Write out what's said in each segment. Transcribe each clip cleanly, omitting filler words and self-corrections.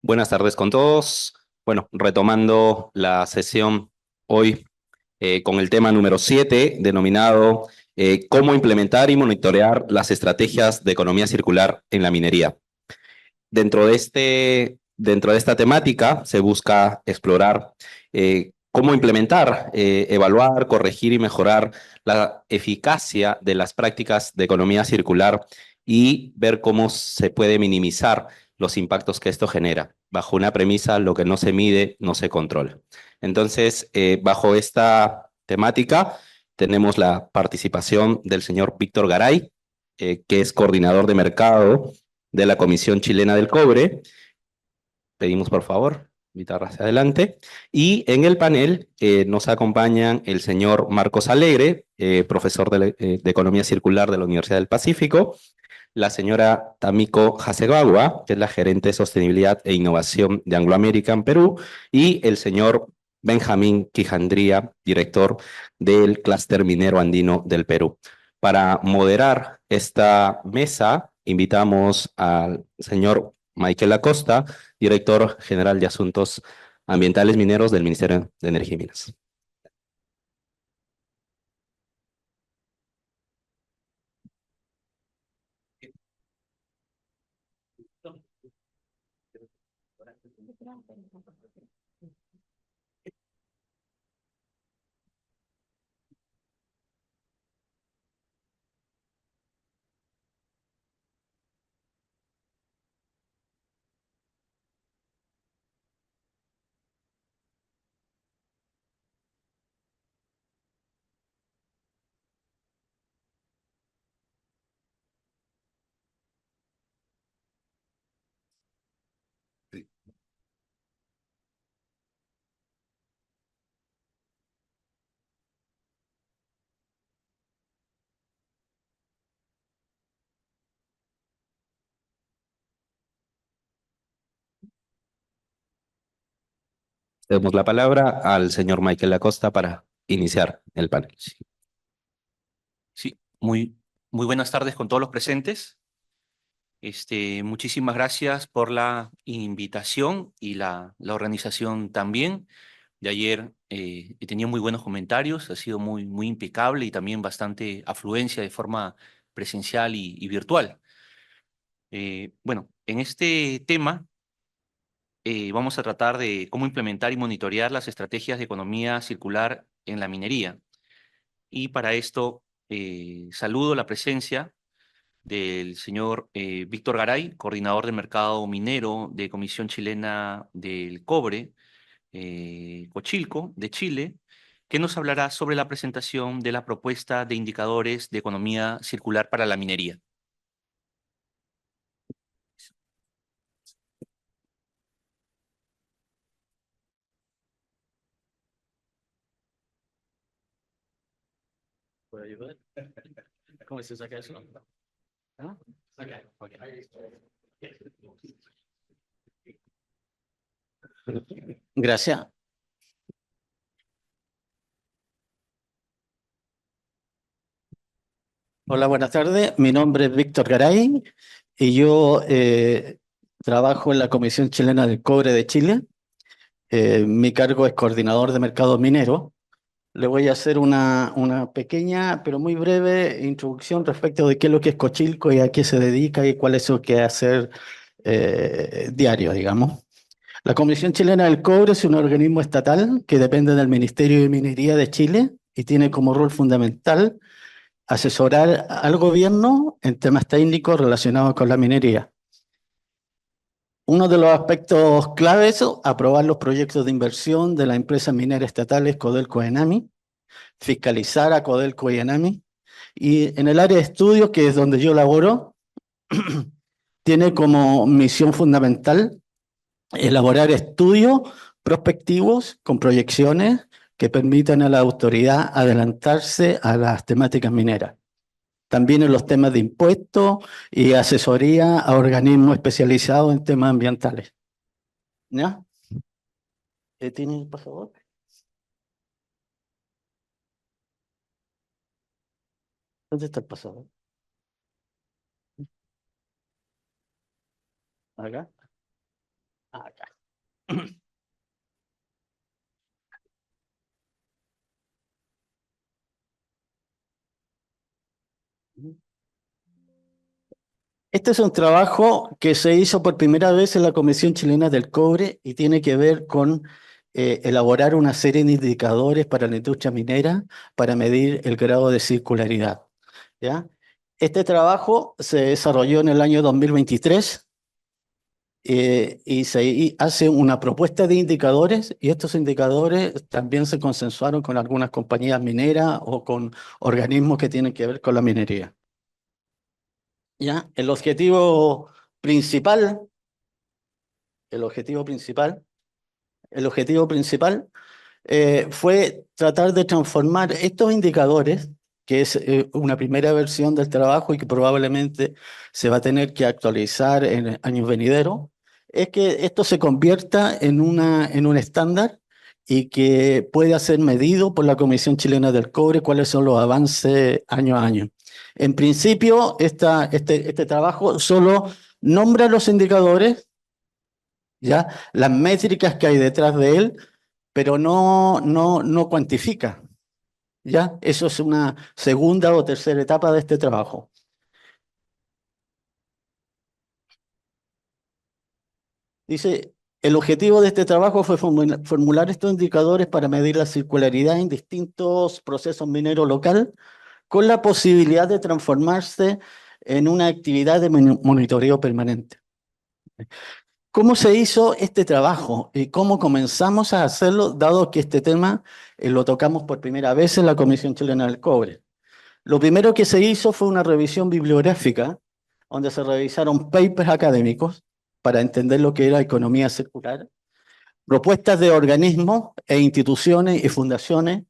Buenas tardes con todos. Bueno, retomando la sesión hoy con el tema número 7, denominado cómo implementar y monitorear las estrategias de economía circular en la minería. Dentro de esta temática se busca explorar cómo implementar, evaluar, corregir y mejorar la eficacia de las prácticas de economía circular y ver cómo se puede minimizar los impactos que esto genera. Bajo una premisa, lo que no se mide, no se controla. Entonces, bajo esta temática, tenemos la participación del señor Víctor Garay, que es coordinador de mercado de la Comisión Chilena del Cobre. Pedimos, por favor, guitarra hacia adelante. Y en el panel nos acompañan el señor Marcos Alegre, profesor de Economía Circular de la Universidad del Pacífico, la señora Tamiko Hasegawa, que es la gerente de Sostenibilidad e Innovación de Anglo American Perú, y el señor Benjamín Quijandría, director del Clúster Minero Andino del Perú. Para moderar esta mesa, invitamos al señor Michael Acosta, director general de Asuntos Ambientales Mineros del Ministerio de Energía y Minas. Damos la palabra al señor Michael Acosta para iniciar el panel. Sí, muy buenas tardes con todos los presentes. Muchísimas gracias por la invitación y la organización también. De ayer he tenido muy buenos comentarios, ha sido muy impecable y también bastante afluencia de forma presencial y virtual. Bueno, en este tema vamos a tratar de cómo implementar y monitorear las estrategias de economía circular en la minería. Y para esto saludo la presencia del señor Víctor Garay, coordinador de mercado minero de Comisión Chilena del Cobre, Cochilco, de Chile, que nos hablará sobre la presentación de la propuesta de indicadores de economía circular para la minería. ¿Puedo ayudar? ¿Cómo se saca eso? ¿Ah? Ok. Gracias. Hola, buenas tardes. Mi nombre es Víctor Garay y yo trabajo en la Comisión Chilena del Cobre de Chile. Mi cargo es coordinador de mercado minero. Le voy a hacer una pequeña, pero muy breve introducción respecto de qué es lo que es Cochilco y a qué se dedica y cuál es su quehacer diario, digamos. La Comisión Chilena del Cobre es un organismo estatal que depende del Ministerio de Minería de Chile y tiene como rol fundamental asesorar al gobierno en temas técnicos relacionados con la minería. Uno de los aspectos claves es aprobar los proyectos de inversión de las empresas mineras estatales Codelco y Enami, fiscalizar a Codelco y Enami, y en el área de estudios, que es donde yo laboro, tiene como misión fundamental elaborar estudios prospectivos con proyecciones que permitan a la autoridad adelantarse a las temáticas mineras. También en los temas de impuestos y asesoría a organismos especializados en temas ambientales. ¿Ya? ¿Tiene, por favor? ¿Dónde está el pasador? ¿Acá? Acá. Este es un trabajo que se hizo por primera vez en la Comisión Chilena del Cobre y tiene que ver con elaborar una serie de indicadores para la industria minera para medir el grado de circularidad. ¿Ya? Este trabajo se desarrolló en el año 2023 y hace una propuesta de indicadores y estos indicadores también se consensuaron con algunas compañías mineras o con organismos que tienen que ver con la minería. ¿Ya? Principal, el objetivo principal, el objetivo principal fue tratar de transformar estos indicadores, que es una primera versión del trabajo y que probablemente se va a tener que actualizar en años venideros, es que esto se convierta en un estándar y que pueda ser medido por la Comisión Chilena del Cobre cuáles son los avances año a año. En principio, este trabajo solo nombra los indicadores, ¿ya? Las métricas que hay detrás de él, pero no cuantifica, ¿ya? Eso es una segunda o tercera etapa de este trabajo. Dice, el objetivo de este trabajo fue formular estos indicadores para medir la circularidad en distintos procesos mineros local, con la posibilidad de transformarse en una actividad de monitoreo permanente. ¿Cómo se hizo este trabajo y cómo comenzamos a hacerlo, dado que este tema lo tocamos por primera vez en la Comisión Chilena del Cobre? Lo primero que se hizo fue una revisión bibliográfica, donde se revisaron papers académicos para entender lo que era economía circular, propuestas de organismos e instituciones y fundaciones.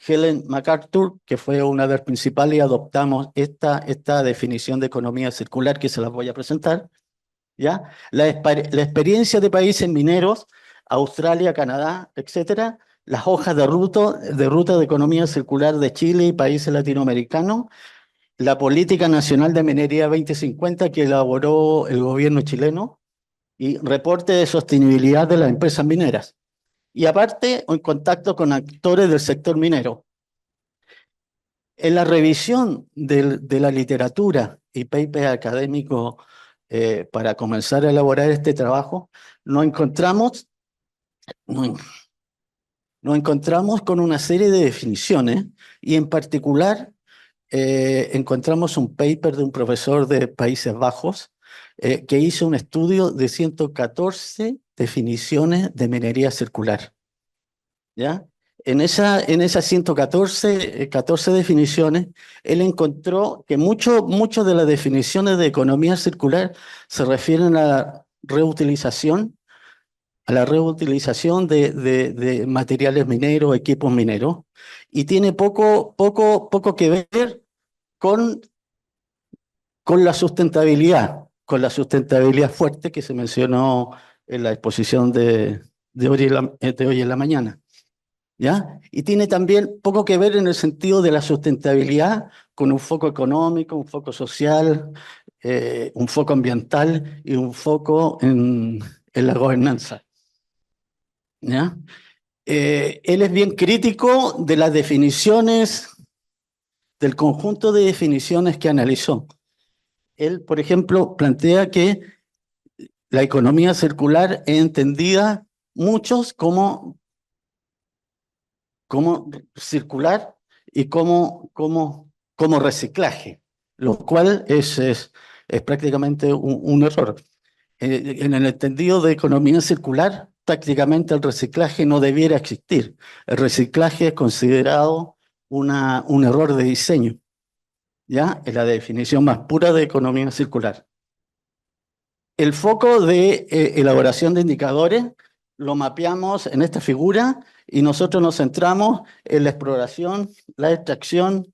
Helen MacArthur, que fue una de las principales, y adoptamos esta definición de economía circular que se las voy a presentar. ¿Ya? La experiencia de países mineros, Australia, Canadá, etcétera, las hojas de ruta de economía circular de Chile y países latinoamericanos, la Política Nacional de Minería 2050 que elaboró el gobierno chileno y reporte de sostenibilidad de las empresas mineras. Y aparte, en contacto con actores del sector minero. En la revisión de la literatura y paper académico para comenzar a elaborar este trabajo, nos encontramos, nos, nos encontramos con una serie de definiciones y en particular encontramos un paper de un profesor de Países Bajos que hizo un estudio de 114 definiciones de minería circular. ¿Ya? En esas 14 definiciones, él encontró que mucho de las definiciones de economía circular se refieren a la reutilización de materiales mineros, equipos mineros, y tiene poco que ver con, con la sustentabilidad fuerte que se mencionó en la exposición de hoy en la mañana. ¿Ya? Y tiene también poco que ver en el sentido de la sustentabilidad con un foco económico, un foco social, un foco ambiental y un foco en la gobernanza. ¿Ya? Él es bien crítico de las definiciones, del conjunto de definiciones que analizó. Él, por ejemplo, plantea que la economía circular es entendida muchos como circular y como reciclaje, lo cual es prácticamente un error. En el entendido de economía circular, prácticamente el reciclaje no debiera existir. El reciclaje es considerado un error de diseño, ¿ya? Es la definición más pura de economía circular. El foco de elaboración de indicadores lo mapeamos en esta figura y nosotros nos centramos en la exploración, la extracción,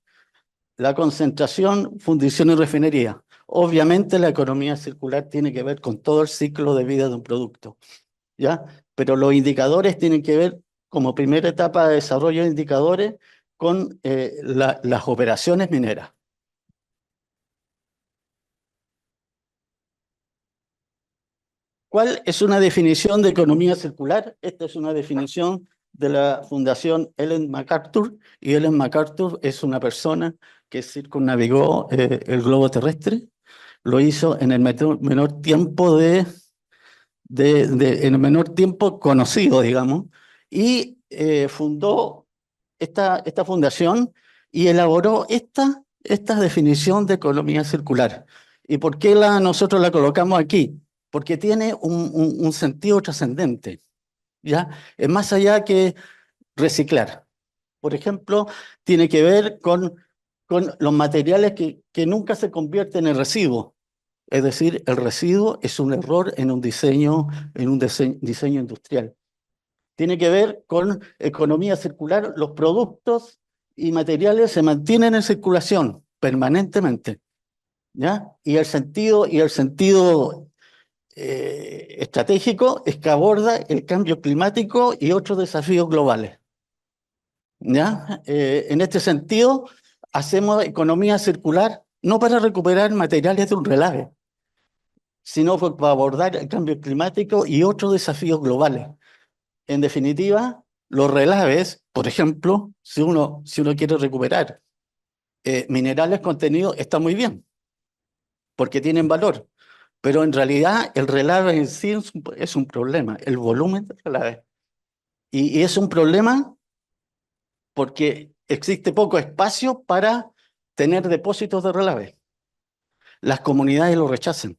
la concentración, fundición y refinería. Obviamente la economía circular tiene que ver con todo el ciclo de vida de un producto, ¿ya? Pero los indicadores tienen que ver como primera etapa de desarrollo de indicadores con las operaciones mineras. ¿Cuál es una definición de economía circular? Esta es una definición de la Fundación Ellen MacArthur, y Ellen MacArthur es una persona que circunnavegó el globo terrestre, lo hizo en el menor tiempo en el menor tiempo conocido, digamos, y fundó esta fundación y elaboró esta definición de economía circular. ¿Y por qué nosotros la colocamos aquí? Porque tiene un sentido trascendente, ¿ya? Es más allá que reciclar. Por ejemplo, tiene que ver con los materiales que nunca se convierten en residuos. Es decir, el residuo es un error en un diseño industrial. Tiene que ver con economía circular. Los productos y materiales se mantienen en circulación permanentemente, ¿ya? Y el sentido estratégico es que aborda el cambio climático y otros desafíos globales, ¿ya? En este sentido, hacemos economía circular no para recuperar materiales de un relave, sino para abordar el cambio climático y otros desafíos globales. En definitiva, los relaves, por ejemplo, si uno quiere recuperar minerales contenidos, está muy bien, porque tienen valor, pero en realidad el relave en sí es un problema, el volumen del relave. Y es un problema porque existe poco espacio para tener depósitos de relave. Las comunidades lo rechazan.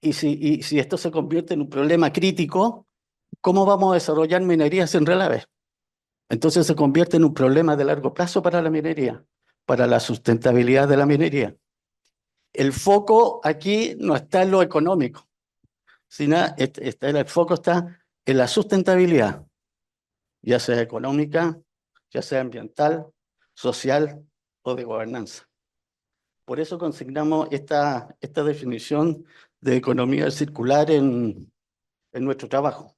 Y si esto se convierte en un problema crítico, ¿cómo vamos a desarrollar minerías en relave? Entonces se convierte en un problema de largo plazo para la minería, para la sustentabilidad de la minería. El foco aquí no está en lo económico, sino el foco está en la sustentabilidad, ya sea económica, ya sea ambiental, social o de gobernanza. Por eso consignamos esta definición de economía circular en nuestro trabajo.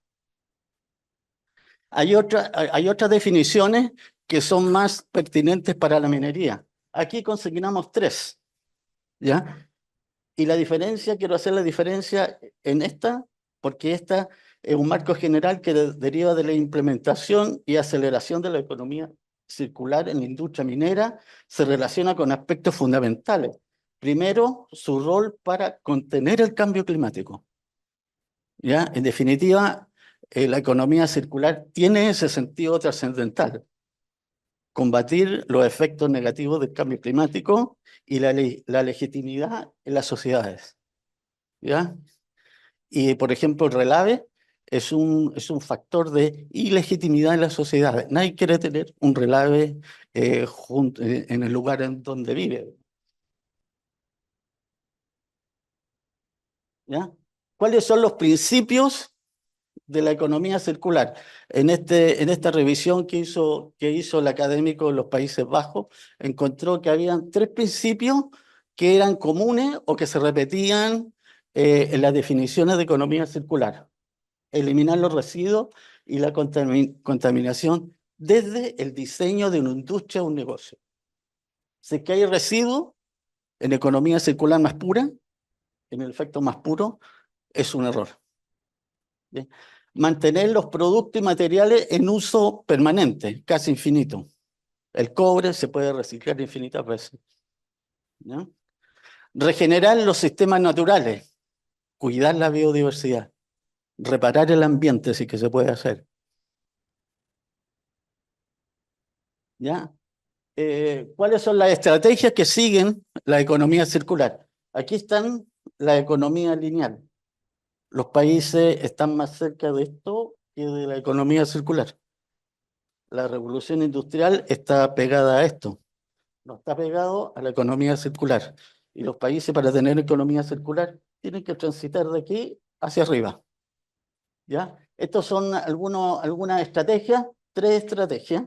Hay otras definiciones que son más pertinentes para la minería. Aquí consignamos 3, ¿ya? Y quiero hacer la diferencia en esta, porque esta es un marco general que deriva de la implementación y aceleración de la economía circular en la industria minera, se relaciona con aspectos fundamentales. Primero, su rol para contener el cambio climático, ¿ya? En definitiva, la economía circular tiene ese sentido trascendental: combatir los efectos negativos del cambio climático y la legitimidad en las sociedades, ¿ya? Y, por ejemplo, el relave es un factor de ilegitimidad en las sociedades. Nadie quiere tener un relave en el lugar en donde vive, ¿ya? ¿Cuáles son los principios de la economía circular? En esta revisión que hizo el académico de los Países Bajos, encontró que habían 3 principios que eran comunes o que se repetían en las definiciones de economía circular: eliminar los residuos y la contaminación desde el diseño de una industria o un negocio. Si es que hay residuos en economía circular más pura, en el efecto más puro, es un error. ¿Bien? Mantener los productos y materiales en uso permanente, casi infinito. El cobre se puede reciclar infinitas veces, ¿no? Regenerar los sistemas naturales, cuidar la biodiversidad, reparar el ambiente, sí que se puede hacer, ¿ya? ¿Cuáles son las estrategias que siguen la economía circular? Aquí están la economía lineal. Los países están más cerca de esto que de la economía circular. La revolución industrial está pegada a esto, no está pegado a la economía circular. Y los países, para tener economía circular, tienen que transitar de aquí hacia arriba, ¿ya? Estos son algunas estrategias, 3 estrategias.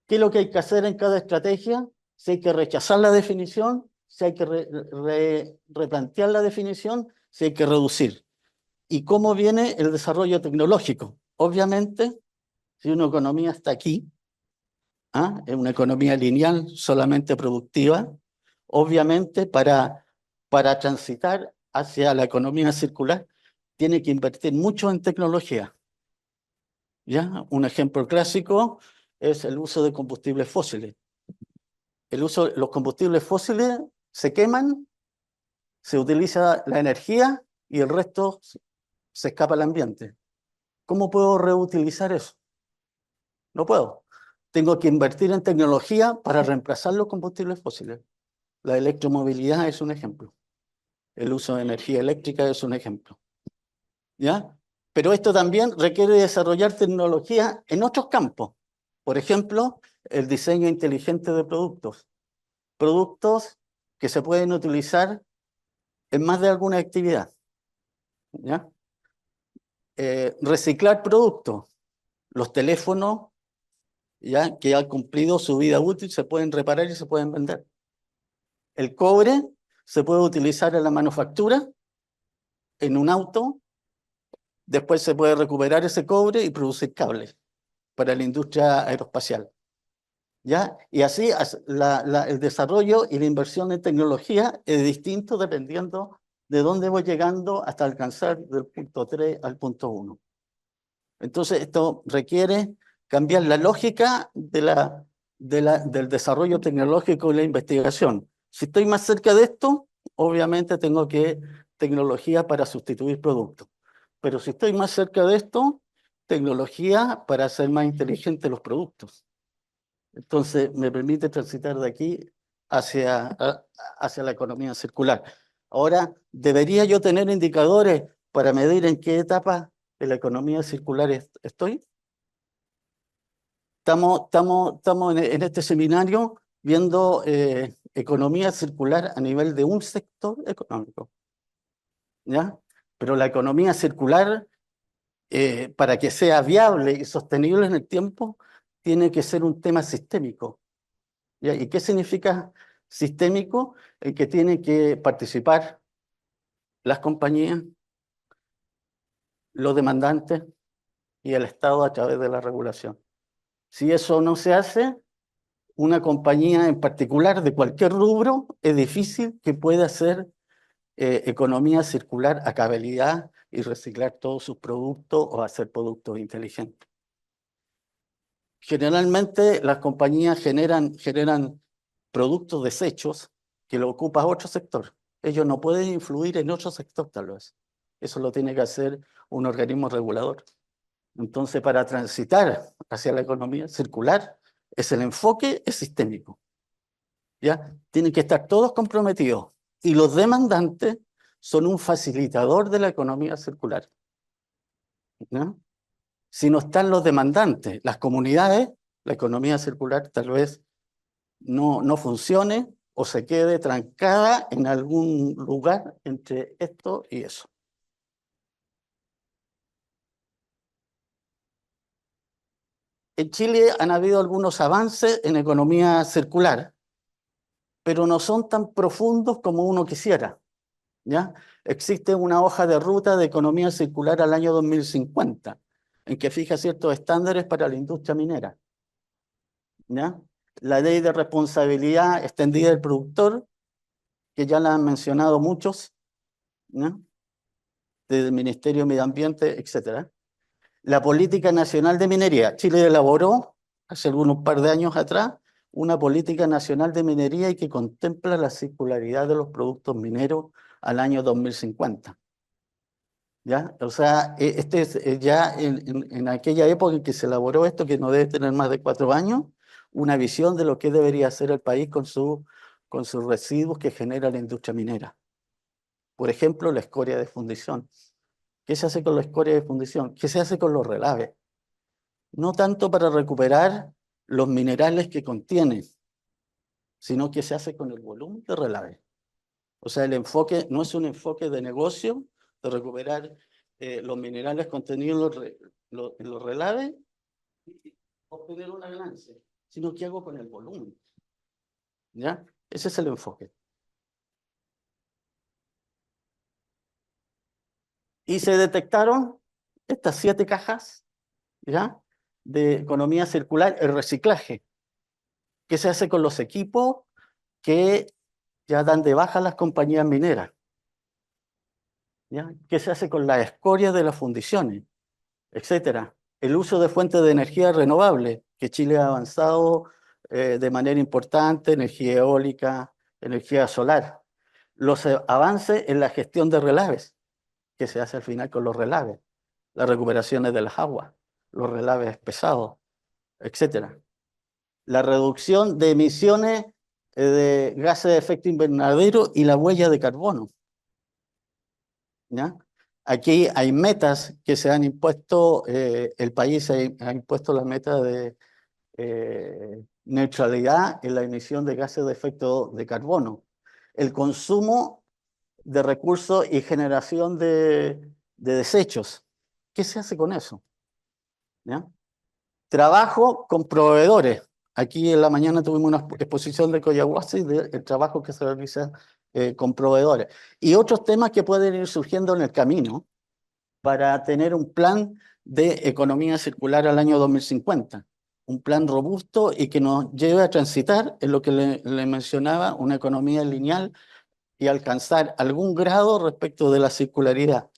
¿Qué es lo que hay que hacer en cada estrategia? Si hay que rechazar la definición, si hay que replantear la definición, si hay que reducir. ¿Y cómo viene el desarrollo tecnológico? Obviamente, si una economía está aquí, es una economía lineal, solamente productiva, obviamente para transitar hacia la economía circular, tiene que invertir mucho en tecnología. ¿Ya? Un ejemplo clásico es el uso de combustibles fósiles. Los combustibles fósiles se queman, se utiliza la energía y el resto se escapa al ambiente. ¿Cómo puedo reutilizar eso? No puedo. Tengo que invertir en tecnología para reemplazar los combustibles fósiles. La electromovilidad es un ejemplo. El uso de energía eléctrica es un ejemplo. ¿Ya? Pero esto también requiere desarrollar tecnología en otros campos. Por ejemplo, el diseño inteligente de productos. Productos que se pueden utilizar en más de alguna actividad. ¿Ya? Reciclar productos. Los teléfonos, ya que han cumplido su vida útil, se pueden reparar y se pueden vender. El cobre se puede utilizar en la manufactura, en un auto. Después se puede recuperar ese cobre y producir cables para la industria aeroespacial. ¿Ya? Y así el desarrollo y la inversión en tecnología es distinto dependiendo de dónde voy llegando hasta alcanzar del punto 3 al punto 1. Entonces, esto requiere cambiar la lógica del desarrollo tecnológico y la investigación. Si estoy más cerca de esto, obviamente tengo que tecnología para sustituir productos. Pero si estoy más cerca de esto, tecnología para hacer más inteligentes los productos. Entonces, me permite transitar de aquí hacia la economía circular. Ahora, ¿debería yo tener indicadores para medir en qué etapa de la economía circular estoy? Estamos en este seminario viendo economía circular a nivel de un sector económico, ¿ya? Pero la economía circular, para que sea viable y sostenible en el tiempo, tiene que ser un tema sistémico. ¿Ya? ¿Y qué significa sistémico? En que tienen que participar las compañías, los demandantes y el Estado a través de la regulación. Si eso no se hace, una compañía en particular de cualquier rubro, es difícil que pueda hacer economía circular a cabalidad y reciclar todos sus productos o hacer productos inteligentes. Generalmente las compañías generan productos desechos que lo ocupa otro sector. Ellos no pueden influir en otro sector tal vez. Eso lo tiene que hacer un organismo regulador. Entonces, para transitar hacia la economía circular, el enfoque es sistémico. ¿Ya? Tienen que estar todos comprometidos. Y los demandantes son un facilitador de la economía circular. ¿No? Si no están los demandantes, las comunidades, la economía circular tal vez no funcione o se quede trancada en algún lugar entre esto y eso. En Chile han habido algunos avances en economía circular, pero no son tan profundos como uno quisiera. ¿Ya? Existe una hoja de ruta de economía circular al año 2050, en que fija ciertos estándares para la industria minera. ¿Ya? La ley de responsabilidad extendida del productor, que ya la han mencionado muchos, ¿ya? Del Ministerio de Medio Ambiente, etc. La Política Nacional de Minería. Chile elaboró, hace algunos par de años atrás, una política nacional de minería y que contempla la circularidad de los productos mineros al año 2050. ¿Ya? O sea, este es ya en aquella época en que se elaboró esto, que no debe tener más de 4 años, una visión de lo que debería hacer el país con sus residuos que genera la industria minera. Por ejemplo, la escoria de fundición. ¿Qué se hace con la escoria de fundición? ¿Qué se hace con los relaves? No tanto para recuperar los minerales que contiene, sino que se hace con el volumen de relaves. O sea, el enfoque no es un enfoque de negocio, de recuperar los minerales contenidos en los relaves y obtener una ganancia, sino que hago con el volumen. ¿Ya? Ese es el enfoque. Y se detectaron estas 7 cajas, ¿ya? De economía circular, el reciclaje. ¿Qué se hace con los equipos que ya dan de baja las compañías mineras? ¿ya? ¿Qué se hace con la escoria de las fundiciones, etcétera? El uso de fuentes de energía renovable, que Chile ha avanzado de manera importante, energía eólica, energía solar. Los avances en la gestión de relaves, que se hace al final con los relaves, las recuperaciones de las aguas, los relaves pesados, etcétera. La reducción de emisiones de gases de efecto invernadero y la huella de carbono, ¿ya? Aquí hay metas que se han impuesto, el país ha impuesto la meta de neutralidad en la emisión de gases de efecto de carbono. El consumo de recursos y generación de desechos. ¿Qué se hace con eso? ¿Ya? Trabajo con proveedores. Aquí en la mañana tuvimos una exposición de Coyahuasi del trabajo que se realiza con proveedores. Y otros temas que pueden ir surgiendo en el camino para tener un plan de economía circular al año 2050. Un plan robusto y que nos lleve a transitar en lo que le mencionaba, una economía lineal y alcanzar algún grado respecto de la circularidad.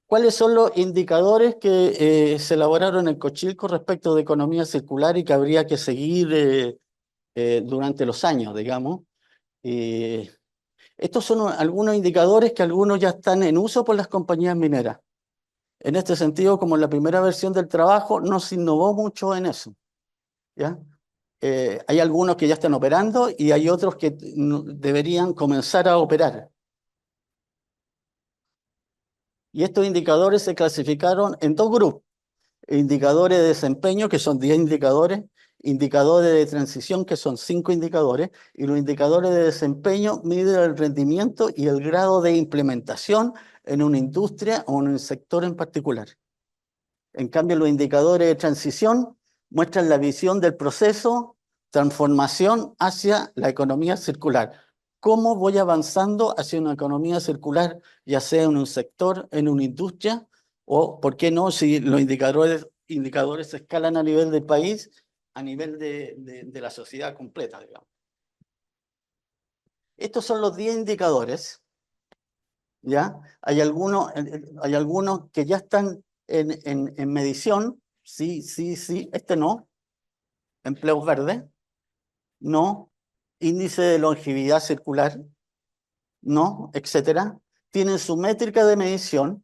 ¿Cuáles son los indicadores que se elaboraron en Cochilco respecto de economía circular y que habría que seguir durante los años, digamos? Estos son algunos indicadores que algunos ya están en uso por las compañías mineras. En este sentido, como en la primera versión del trabajo, no se innovó mucho en eso, ¿ya? Hay algunos que ya están operando y hay otros que deberían comenzar a operar. Y estos indicadores se clasificaron en dos grupos. Indicadores de desempeño, que son 10 indicadores, indicadores de transición, que son 5 indicadores, y los indicadores de desempeño miden el rendimiento y el grado de implementación en una industria o en un sector en particular. En cambio, los indicadores de transición muestran la visión del proceso, transformación hacia la economía circular. ¿Cómo voy avanzando hacia una economía circular, ya sea en un sector, en una industria, o, por qué no, si los indicadores se escalan a nivel del país, a nivel de la sociedad completa, digamos? Estos son los 10 indicadores, ¿ya? Hay algunos que ya están en medición, sí, sí, sí, este no, empleos verdes, no, índice de longevidad circular, no, etcétera. Tienen su métrica de medición.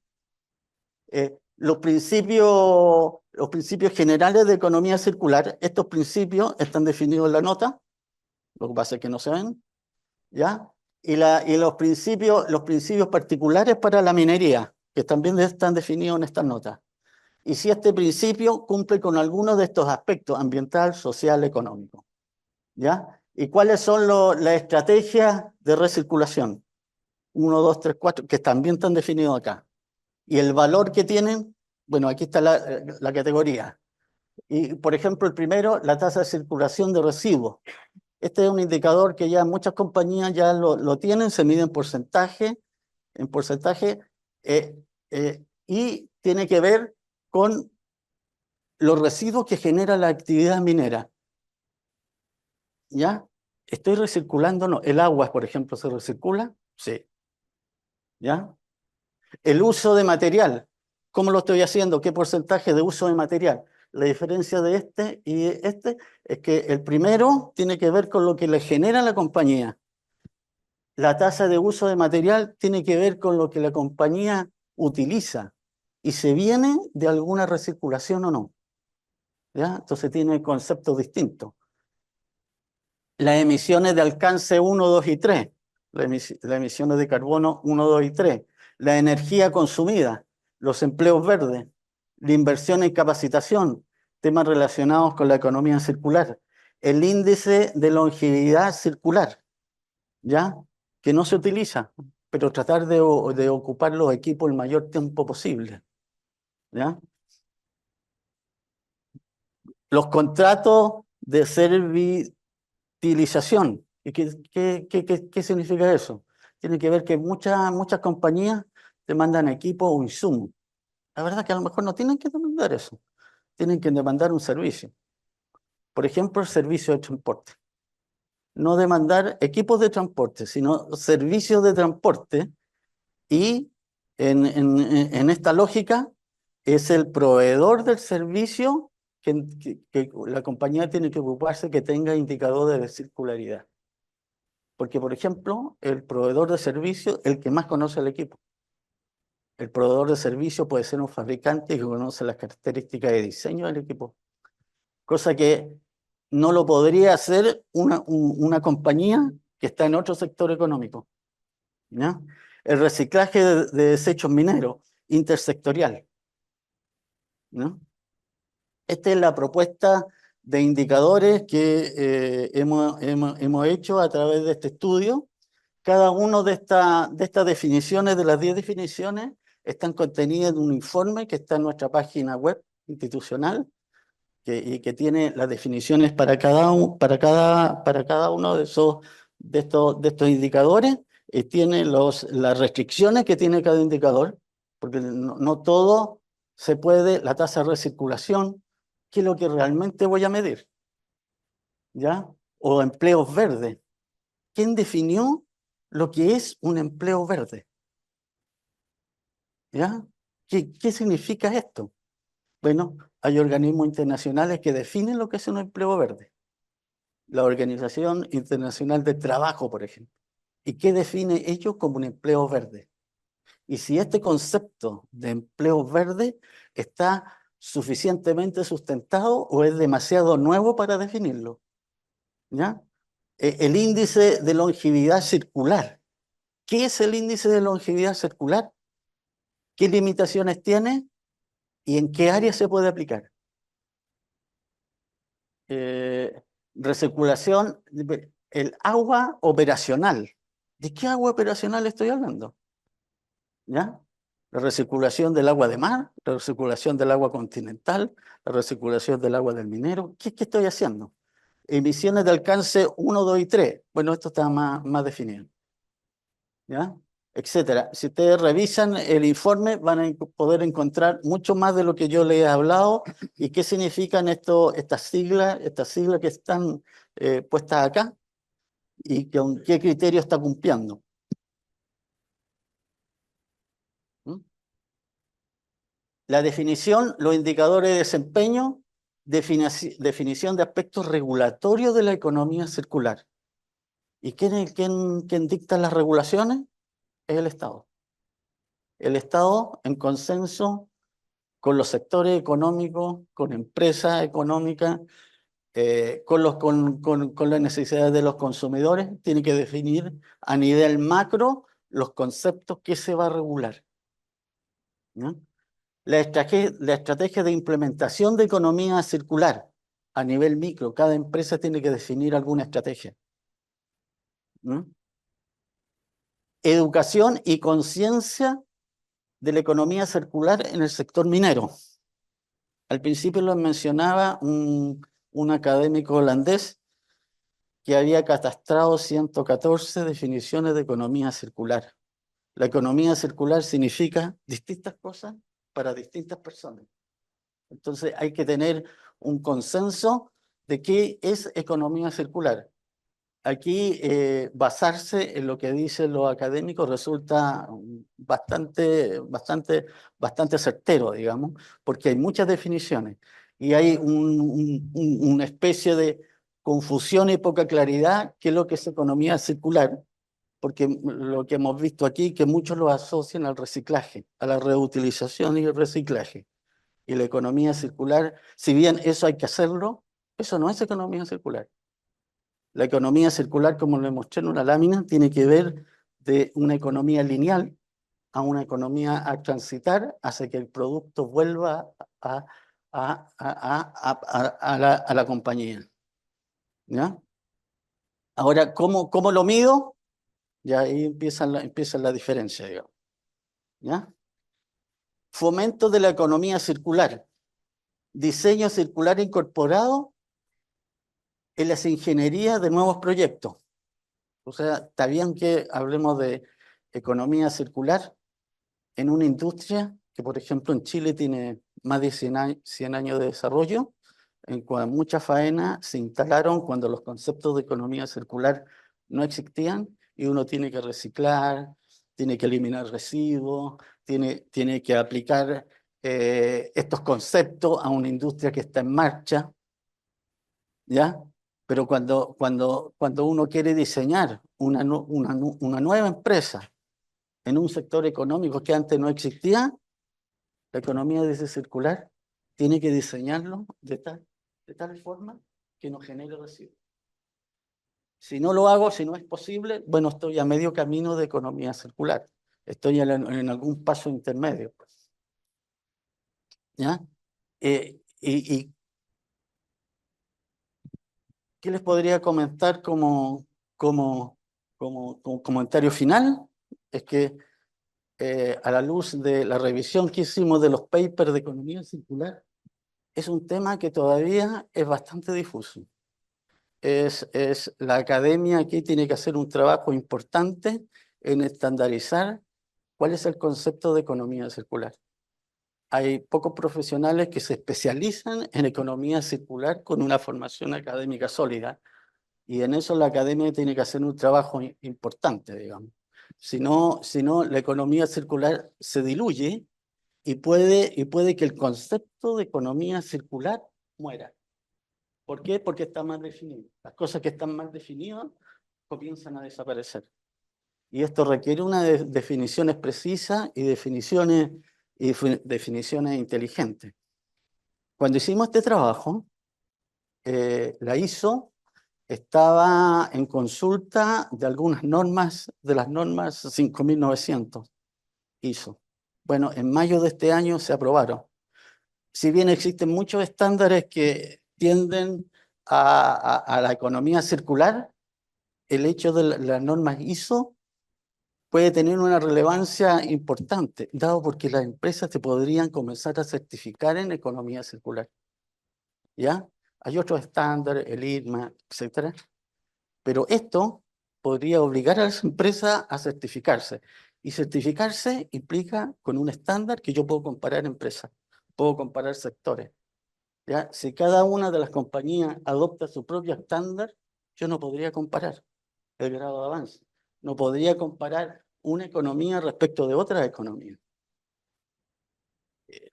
Los principios generales de economía circular, estos principios están definidos en la nota, lo que pasa es que no se ven, ¿ya? Y los principios particulares para la minería, que también están definidos en estas notas. Y si este principio cumple con algunos de estos aspectos, ambiental, social, económico, ¿ya? ¿Y cuáles son las estrategias de recirculación? 1, 2, 3, 4, que también están definidos acá. Y el valor que tienen, bueno, aquí está la categoría. Y, por ejemplo, el primero, la tasa de circulación de residuos. Este es un indicador que ya muchas compañías ya lo tienen, se mide en porcentaje, y tiene que ver con los residuos que genera la actividad minera. ¿Ya? ¿Estoy recirculando? No. ¿El agua, por ejemplo, se recircula? Sí. ¿Ya? El uso de material. ¿Cómo lo estoy haciendo? ¿Qué porcentaje de uso de material? La diferencia de este y este es que el primero tiene que ver con lo que le genera a la compañía. La tasa de uso de material tiene que ver con lo que la compañía utiliza y se viene de alguna recirculación o no. ¿Ya? Entonces tiene conceptos distintos. Las emisiones de alcance 1, 2 y 3, las emisiones de carbono 1, 2 y 3, la energía consumida, los empleos verdes, la inversión en capacitación, temas relacionados con la economía circular, el índice de longevidad circular, ¿ya? Que no se utiliza, pero tratar de ocupar los equipos el mayor tiempo posible, ¿ya? Los contratos de servitilización. ¿Y qué significa eso? Tiene que ver que muchas compañías demandan equipo o insumos. La verdad que a lo mejor no tienen que demandar eso. Tienen que demandar un servicio. Por ejemplo, el servicio de transporte. No demandar equipos de transporte, sino servicios de transporte Y en esta lógica es el proveedor del servicio que la compañía tiene que ocuparse que tenga indicadores de circularidad. Porque, por ejemplo, el proveedor de servicio, el que más conoce el equipo. El proveedor de servicio puede ser un fabricante que conoce las características de diseño del equipo, cosa que no lo podría hacer una compañía que está en otro sector económico, ¿ya? El reciclaje de desechos mineros, intersectorial, ¿no? Esta es la propuesta de indicadores que hemos hecho a través de este estudio. Cada una de estas definiciones, de las 10 definiciones, están contenidas en un informe que está en nuestra página web institucional y que tiene las definiciones para cada uno de estos indicadores, y tiene las restricciones que tiene cada indicador, porque no todo se puede, la tasa de recirculación, que es lo que realmente voy a medir, ¿ya? O empleos verdes. ¿Quién definió lo que es un empleo verde? ¿Ya? ¿Qué significa esto? Bueno, hay organismos internacionales que definen lo que es un empleo verde. La Organización Internacional del Trabajo, por ejemplo. ¿Y qué define ellos como un empleo verde? Y si este concepto de empleo verde está suficientemente sustentado o es demasiado nuevo para definirlo, ¿ya? El índice de longevidad circular. ¿Qué es el índice de longevidad circular? ¿Qué limitaciones tiene? ¿Y en qué área se puede aplicar? Recirculación, el agua operacional. ¿De qué agua operacional estoy hablando? ¿Ya? La recirculación del agua de mar, la recirculación del agua continental, la recirculación del agua del minero. ¿Qué estoy haciendo? Emisiones de alcance 1, 2 y 3. Bueno, esto está más definido, ¿ya? Etcétera. Si ustedes revisan el informe, van a poder encontrar mucho más de lo que yo les he hablado y qué significan estas siglas que están puestas acá y con qué criterio está cumpliendo. ¿Mm? La definición, los indicadores de desempeño, definición de aspectos regulatorios de la economía circular. ¿Y quién dicta las regulaciones? Es el Estado. El Estado en consenso con los sectores económicos, con empresas económicas, con las necesidades de los consumidores, tiene que definir a nivel macro los conceptos que se va a regular, ¿no? La estrategia de implementación de economía circular a nivel micro, cada empresa tiene que definir alguna estrategia, ¿no? Educación y conciencia de la economía circular en el sector minero. Al principio lo mencionaba un académico holandés que había catastrado 114 definiciones de economía circular. La economía circular significa distintas cosas para distintas personas. Entonces hay que tener un consenso de qué es economía circular. Aquí basarse en lo que dicen los académicos resulta bastante certero, digamos, porque hay muchas definiciones y hay una especie de confusión y poca claridad qué es lo que es economía circular, porque lo que hemos visto aquí que muchos lo asocian al reciclaje, a la reutilización y el reciclaje. Y la economía circular, si bien eso hay que hacerlo, eso no es economía circular. La economía circular, como le mostré en una lámina, tiene que ver de una economía lineal a una economía a transitar hacia que el producto vuelva a la compañía, ¿ya? Ahora, ¿cómo lo mido? Ya ahí empieza la diferencia, digamos, ¿ya? Fomento de la economía circular. Diseño circular incorporado en las ingenierías de nuevos proyectos. O sea, está bien que hablemos de economía circular en una industria que, por ejemplo, en Chile tiene más de 100 años de desarrollo, en cual muchas faenas se instalaron cuando los conceptos de economía circular no existían y uno tiene que reciclar, tiene que eliminar residuos, tiene que aplicar estos conceptos a una industria que está en marcha, ¿ya? Pero cuando uno quiere diseñar una nueva empresa en un sector económico que antes no existía, la economía dice circular, tiene que diseñarlo de tal forma que no genere residuos. Si no lo hago, si no es posible, bueno, estoy a medio camino de economía circular. Estoy en algún paso intermedio, pues. ¿Ya? Y qué les podría comentar como comentario final? Es que a la luz de la revisión que hicimos de los papers de economía circular, es un tema que todavía es bastante difuso. La academia aquí tiene que hacer un trabajo importante en estandarizar cuál es el concepto de economía circular. Hay pocos profesionales que se especializan en economía circular con una formación académica sólida, y en eso la academia tiene que hacer un trabajo importante, digamos. Si no, la economía circular se diluye y puede que el concepto de economía circular muera. ¿Por qué? Porque está mal definido. Las cosas que están mal definidas comienzan a desaparecer. Y esto requiere unas definiciones precisas y definiciones inteligentes. Cuando hicimos este trabajo, la ISO estaba en consulta de algunas normas, de las normas 5900 ISO. Bueno, en mayo de este año se aprobaron. Si bien existen muchos estándares que tienden a la economía circular, el hecho de las normas ISO puede tener una relevancia importante, dado porque las empresas se podrían comenzar a certificar en economía circular. ¿Ya? Hay otros estándares, el IRMA, etcétera, pero esto podría obligar a las empresas a certificarse. Y certificarse implica con un estándar que yo puedo comparar empresas, puedo comparar sectores. ¿Ya? Si cada una de las compañías adopta su propio estándar, yo no podría comparar el grado de avance. No podría comparar una economía respecto de otra economía.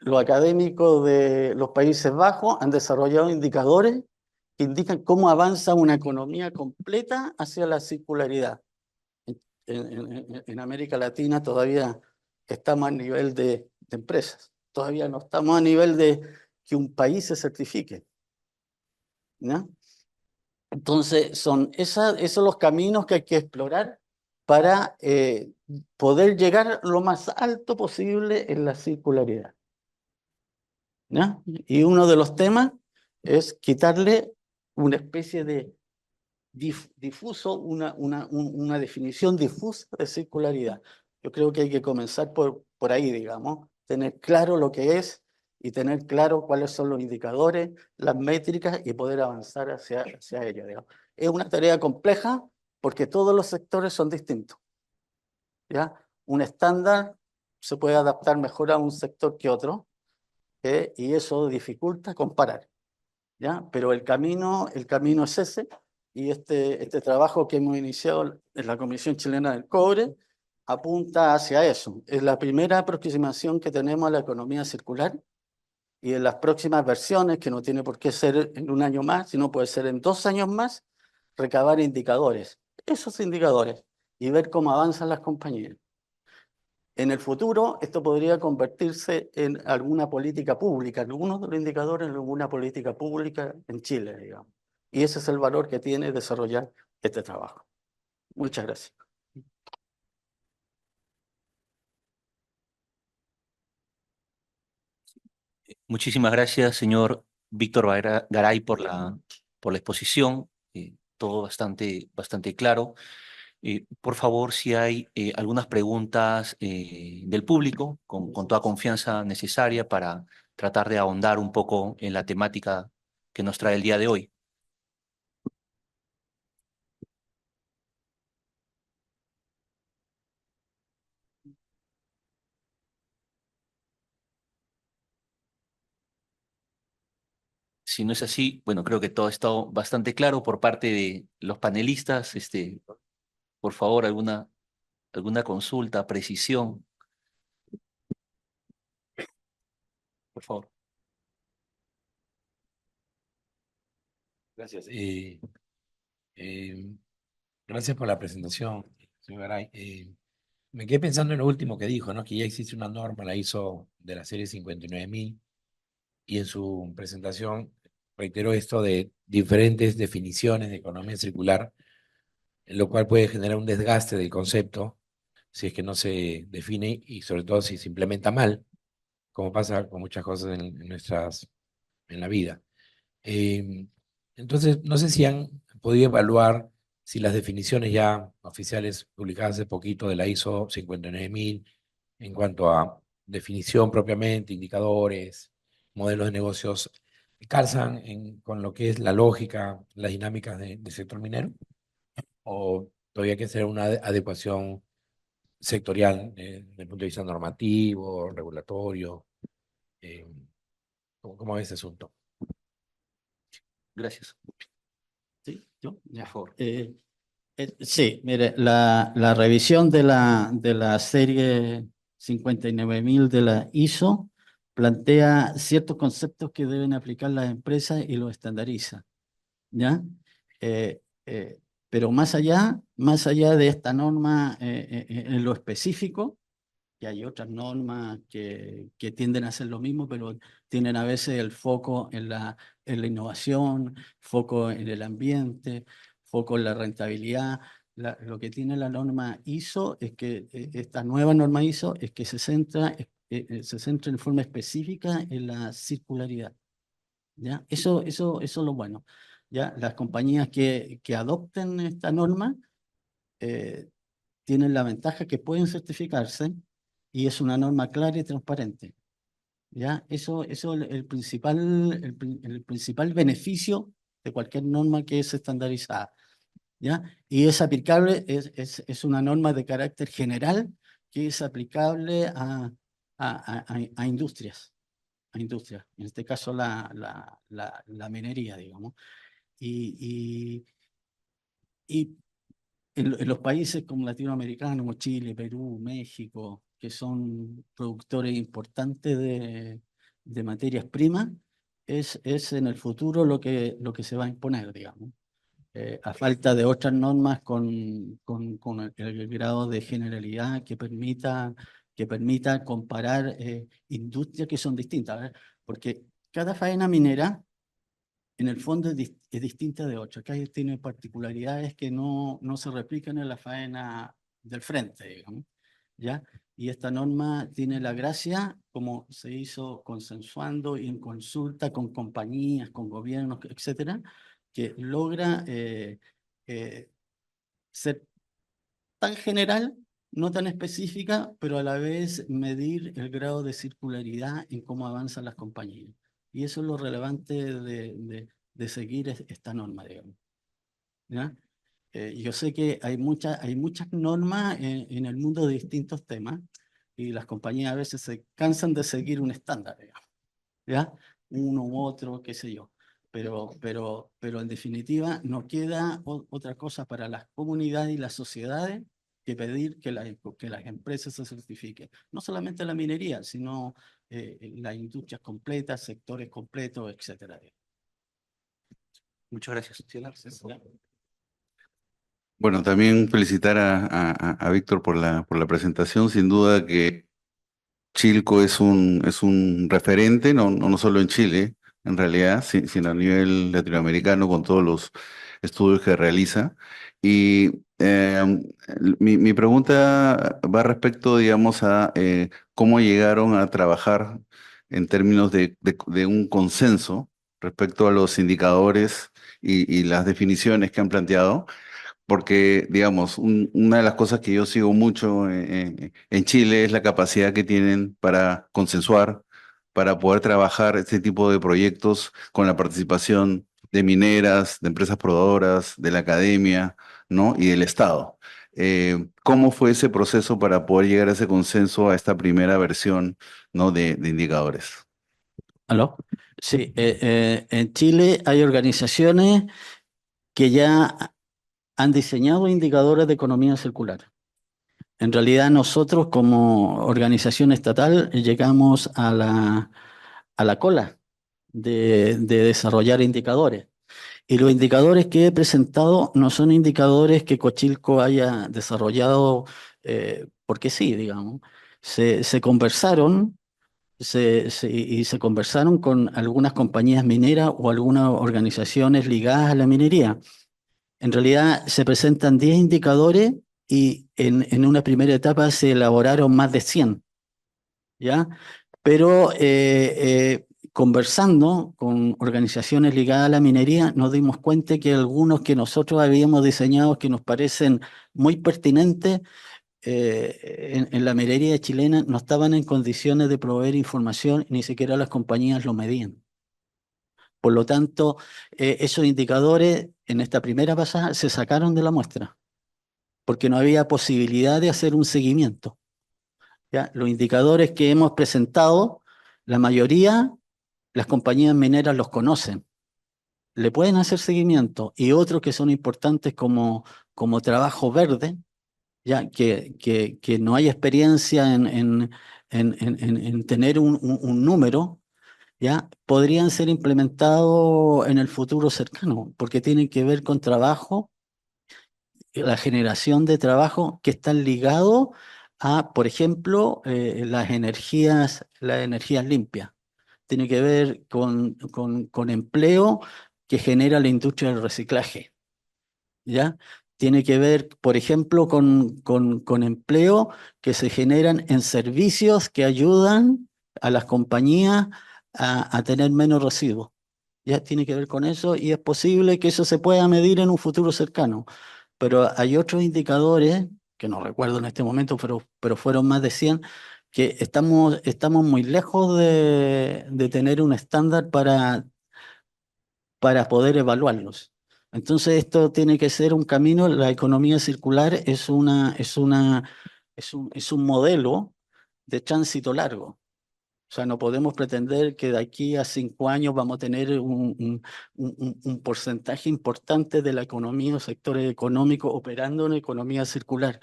Los académicos de los Países Bajos han desarrollado indicadores que indican cómo avanza una economía completa hacia la circularidad. En América Latina todavía estamos a nivel de empresas, todavía no estamos a nivel de que un país se certifique, ¿no? Entonces, son esos los caminos que hay que explorar para poder llegar lo más alto posible en la circularidad, ¿no? Y uno de los temas es quitarle una especie de difuso, una definición difusa de circularidad. Yo creo que hay que comenzar por ahí, digamos, tener claro lo que es y tener claro cuáles son los indicadores, las métricas y poder avanzar hacia ello, digamos. Es una tarea compleja porque todos los sectores son distintos, ¿ya? Un estándar se puede adaptar mejor a un sector que otro, y eso dificulta comparar. ¿Ya? Pero el camino es ese, y este trabajo que hemos iniciado en la Comisión Chilena del Cobre apunta hacia eso. Es la primera aproximación que tenemos a la economía circular, y en las próximas versiones, que no tiene por qué ser en un año más, sino puede ser en 2 años más, recabar indicadores, esos indicadores, y ver cómo avanzan las compañías. En el futuro, esto podría convertirse en alguna política pública, algunos de los indicadores en alguna política pública en Chile, digamos. Y ese es el valor que tiene desarrollar este trabajo. Muchas gracias. Muchísimas gracias, señor Víctor Garay, por la exposición. Todo bastante claro. Por favor, si hay algunas preguntas del público, con toda confianza necesaria para tratar de ahondar un poco en la temática que nos trae el día de hoy. Si no es así, bueno, creo que todo ha estado bastante claro por parte de los panelistas. Por favor, alguna alguna consulta, precisión? Por favor. Gracias. Gracias por la presentación, señor Garay. Me quedé pensando en lo último que dijo, ¿no? Que ya existe una norma, la hizo de la serie 59.000, y en su presentación reiteró esto de diferentes definiciones de economía circular, lo cual puede generar un desgaste del concepto si es que no se define y sobre todo si se implementa mal, como pasa con muchas cosas en la vida. Eh, entonces, no sé si han podido evaluar si las definiciones ya oficiales publicadas hace poquito de la ISO 59000 en cuanto a definición propiamente, indicadores, modelos de negocios, calzan con lo que es la lógica, las dinámicas del sector minero, o todavía hay que hacer una adecuación sectorial desde el punto de vista normativo, regulatorio. eh, ¿Cómo ves ese asunto? Gracias. ¿Sí? ¿Yo? Ya. Por favor. Sí, mire, la revisión de la serie 59.000 de la ISO plantea ciertos conceptos que deben aplicar las empresas y los estandariza, ¿ya? Eh, eh, pero más allá de esta norma en lo específico, que hay otras normas que tienden a hacer lo mismo, pero tienen a veces el foco en la innovación, foco en el ambiente, foco en la rentabilidad. Lo que tiene la norma ISO es que esta nueva norma ISO es que se centra en forma específica en la circularidad. ¿Ya? Eso es lo bueno. ¿Ya? Las compañías que adopten esta norma eh, tienen la ventaja que pueden certificarse y es una norma clara y transparente. ¿Ya? Eso es el principal beneficio de cualquier norma que es estandarizada. ¿Ya? Y es aplicable, es una norma de carácter general que es aplicable a industrias. A industrias, en este caso la minería, digamos. Y, y en los países como latinoamericanos, como Chile, Perú, México, que son productores importantes de materias primas, es en el futuro lo que se va a imponer, digamos. A falta de otras normas con el grado de generalidad que permita comparar industrias que son distintas, ¿verdad? Porque cada faena minera en el fondo es distinta de otras. Acá tiene particularidades que no se replican en la faena del frente, digamos, ¿ya? Y esta norma tiene la gracia, como se hizo consensuando y en consulta con compañías, con gobiernos, etcétera, que logra ser tan general, no tan específica, pero a la vez medir el grado de circularidad en cómo avanzan las compañías. Y eso es lo relevante de seguir esta norma, digamos. ¿Ya? Yo sé que hay muchas normas en el mundo de distintos temas y las compañías a veces se cansan de seguir un estándar, digamos, ¿ya? Uno u otro, qué sé yo. Pero en definitiva no queda otra cosa para las comunidades y las sociedades que pedir que las empresas se certifiquen. No solamente la minería, sino las industrias completas, sectores completos, etcétera. Muchas gracias. ¿Ya? Bueno, también felicitar a Víctor por la presentación. Sin duda que Chilco es un referente, no solo en Chile, en realidad, sino a nivel latinoamericano con todos los estudios que realiza. Y mi pregunta va respecto, digamos, a cómo llegaron a trabajar en términos de un consenso respecto a los indicadores y las definiciones que han planteado. Porque, digamos, una de las cosas que yo sigo mucho en Chile es la capacidad que tienen para consensuar, para poder trabajar este tipo de proyectos con la participación de mineras, de empresas proveedoras, de la academia, ¿no? Y del Estado. ¿Cómo fue ese proceso para poder llegar a ese consenso, a esta primera versión, ¿no? de indicadores? ¿Aló? Sí, en Chile hay organizaciones que ya han diseñado indicadores de economía circular. En realidad nosotros como organización estatal llegamos a la cola de desarrollar indicadores. Y los indicadores que he presentado no son indicadores que Cochilco haya desarrollado porque sí, digamos. Se conversaron y se conversaron con algunas compañías mineras o algunas organizaciones ligadas a la minería. En realidad se presentan 10 indicadores y en una primera etapa se elaboraron más de 100, ¿ya? Pero conversando con organizaciones ligadas a la minería, nos dimos cuenta que algunos que nosotros habíamos diseñado que nos parecen muy pertinentes en la minería chilena no estaban en condiciones de proveer información, ni siquiera las compañías lo medían. Por lo tanto, esos indicadores en esta primera pasada se sacaron de la muestra, porque no había posibilidad de hacer un seguimiento. ¿Ya? Los indicadores que hemos presentado, la mayoría, las compañías mineras los conocen, le pueden hacer seguimiento, y otros que son importantes como trabajo verde, ya que no hay experiencia en tener un número, ya podrían ser implementados en el futuro cercano, porque tienen que ver con trabajo, la generación de trabajo que están ligados a, por ejemplo, las energías limpias. Tiene que ver con empleo que genera la industria del reciclaje, ¿ya? Tiene que ver, por ejemplo, con empleo que se generan en servicios que ayudan a las compañías a tener menos residuos. Ya tiene que ver con eso y es posible que eso se pueda medir en un futuro cercano. Pero hay otros indicadores, que no recuerdo en este momento, pero fueron más de 100, que estamos muy lejos de tener un estándar para poder evaluarlos. Entonces esto tiene que ser un camino. La economía circular es un modelo de tránsito largo. O sea, no podemos pretender que de aquí a 5 años vamos a tener un porcentaje importante de la economía o sectores económicos operando en economía circular,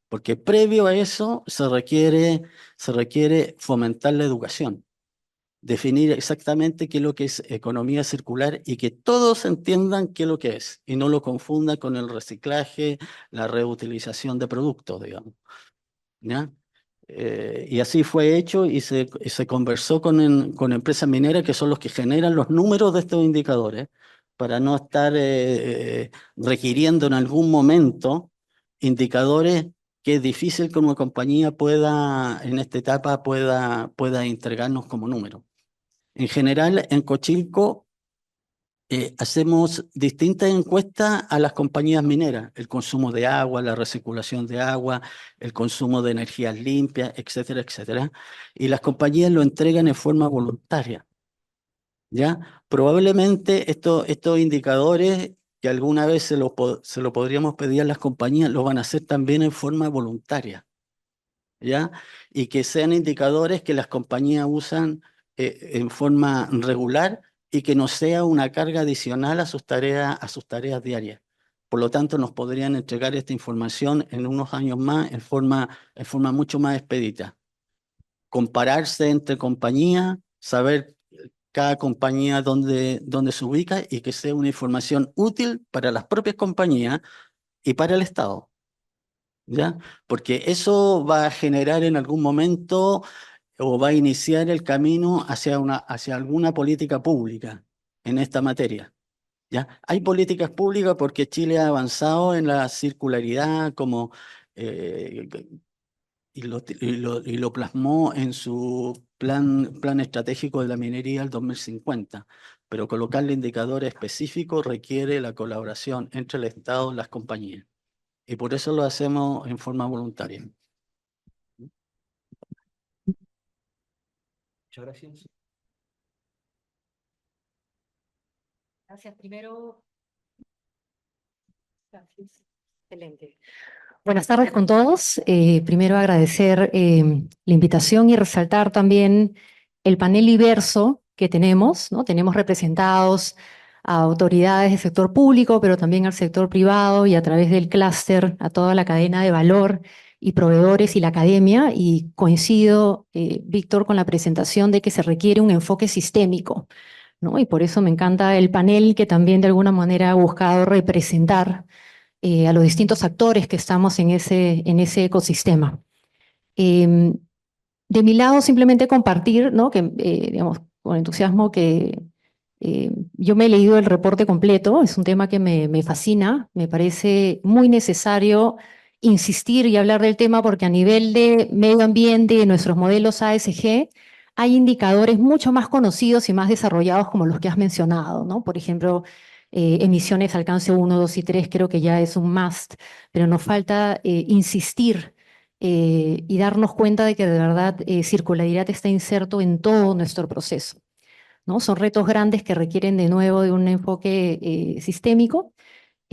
porque previo a eso se requiere fomentar la educación, definir exactamente qué es lo que es economía circular y que todos entiendan qué es lo que es y no lo confundan con el reciclaje, la reutilización de productos, digamos, ¿ya? Y así fue hecho y se conversó con empresas mineras que son los que generan los números de estos indicadores para no estar requiriendo en algún momento indicadores que es difícil que una compañía pueda, en esta etapa, pueda entregarnos como número. En general, en Cochilco hacemos distintas encuestas a las compañías mineras, el consumo de agua, la recirculación de agua, el consumo de energías limpias, etcétera, etcétera. Y las compañías lo entregan en forma voluntaria, ¿ya? Probablemente estos indicadores que alguna vez se lo podríamos pedir a las compañías, lo van a hacer también en forma voluntaria, ¿ya? Y que sean indicadores que las compañías usan en forma regular y que no sea una carga adicional a sus tareas diarias. Por lo tanto, nos podrían entregar esta información en unos años más en forma mucho más expedita. Compararse entre compañías, saber cada compañía dónde se ubica y que sea una información útil para las propias compañías y para el Estado. ¿Ya? Porque eso va a generar en algún momento o va a iniciar el camino hacia alguna política pública en esta materia. ¿Ya? Hay políticas públicas porque Chile ha avanzado en la circularidad eh, y lo plasmó en su plan estratégico de la minería al 2050. Pero colocarle indicadores específicos requiere la colaboración entre el Estado y las compañías. Y por eso lo hacemos en forma voluntaria. Muchas gracias. Gracias. Primero, gracias. Excelente. Buenas tardes con todos. Primero agradecer la invitación y resaltar también el panel diverso que tenemos, ¿no? Tenemos representados a autoridades del sector público, pero también al sector privado y a través del clúster a toda la cadena de valor y proveedores y la academia, y coincido, Víctor, con la presentación de que se requiere un enfoque sistémico, ¿no? Y por eso me encanta el panel que también de alguna manera ha buscado representar a los distintos actores que estamos en ese ecosistema. Em, de mi lado, simplemente compartir, ¿no? Que, digamos, con entusiasmo que yo me he leído el reporte completo, es un tema que me fascina, me parece muy necesario insistir y hablar del tema porque a nivel de medio ambiente y nuestros modelos ASG hay indicadores mucho más conocidos y más desarrollados como los que has mencionado, ¿no? Por ejemplo, emisiones alcance 1, 2 y 3 creo que ya es un must, pero nos falta insistir y darnos cuenta de que de verdad circularidad está inserto en todo nuestro proceso, ¿no? Son retos grandes que requieren de nuevo de un enfoque sistémico.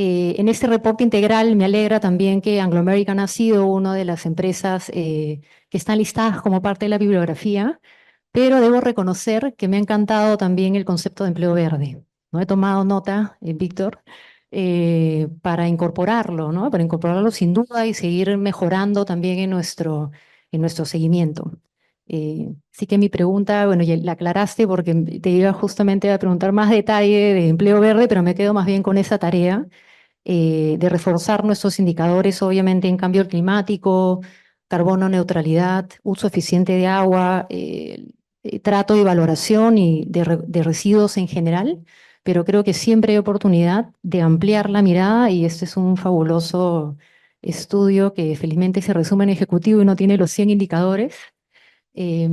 En este reporte integral me alegra también que Anglo American ha sido una de las empresas que están listadas como parte de la bibliografía, pero debo reconocer que me ha encantado también el concepto de empleo verde, ¿no? He tomado nota, Víctor, para incorporarlo, ¿no? Para incorporarlo sin duda y seguir mejorando también en nuestro seguimiento. Sí que mi pregunta, bueno, ya la aclaraste porque te iba justamente a preguntar más detalle de empleo verde, pero me quedo más bien con esa tarea de reforzar nuestros indicadores, obviamente en cambio climático, carbono neutralidad, uso eficiente de agua, trato y valoración y de residuos en general, pero creo que siempre hay oportunidad de ampliar la mirada y este es un fabuloso estudio que felizmente se resume en ejecutivo y no tiene los 100 indicadores. Eh,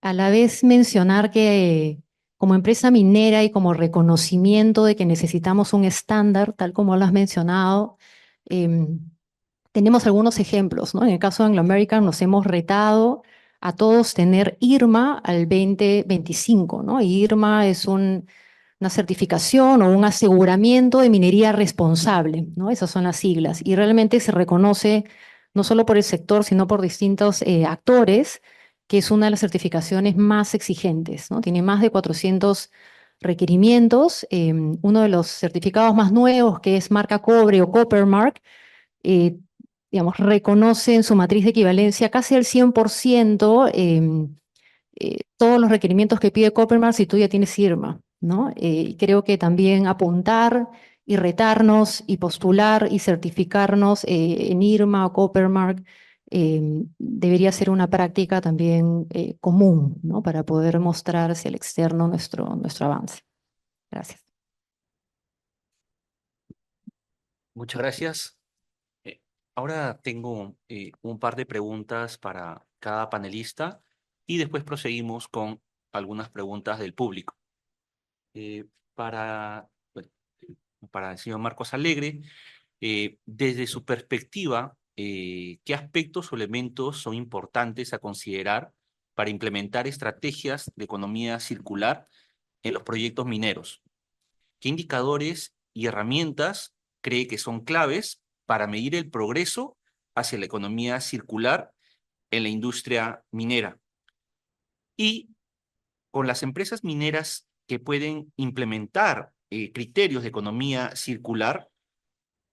a la vez mencionar que como empresa minera y como reconocimiento de que necesitamos un estándar, tal como lo has mencionado, tenemos algunos ejemplos, ¿no? En el caso de Anglo American nos hemos retado a todos tener IRMA al 2025, ¿no? Y IRMA es una certificación o un aseguramiento de minería responsable, ¿no? Esas son las siglas. Y realmente se reconoce no solo por el sector, sino por distintos actores, que es una de las certificaciones más exigentes, ¿no? Tiene más de 400 requerimientos. Uno de los certificados más nuevos, que es marca cobre o Copper Mark, eh, digamos, reconoce en su matriz de equivalencia casi al 100% todos los requerimientos que pide Coppermark si tú ya tienes IRMA, ¿no? Y creo que también apuntar y retarnos y postular y certificarnos en IRMA o Coppermark debería ser una práctica también común, ¿no? Para poder mostrar hacia el externo nuestro avance. Gracias. Muchas gracias. Ahora tengo un par de preguntas para cada panelista y después proseguimos con algunas preguntas del público. Bueno, para el señor Marcos Alegre, desde su perspectiva, ¿qué aspectos o elementos son importantes a considerar para implementar estrategias de economía circular en los proyectos mineros? ¿Qué indicadores y herramientas cree que son claves para medir el progreso hacia la economía circular en la industria minera? Y con las empresas mineras que pueden implementar criterios de economía circular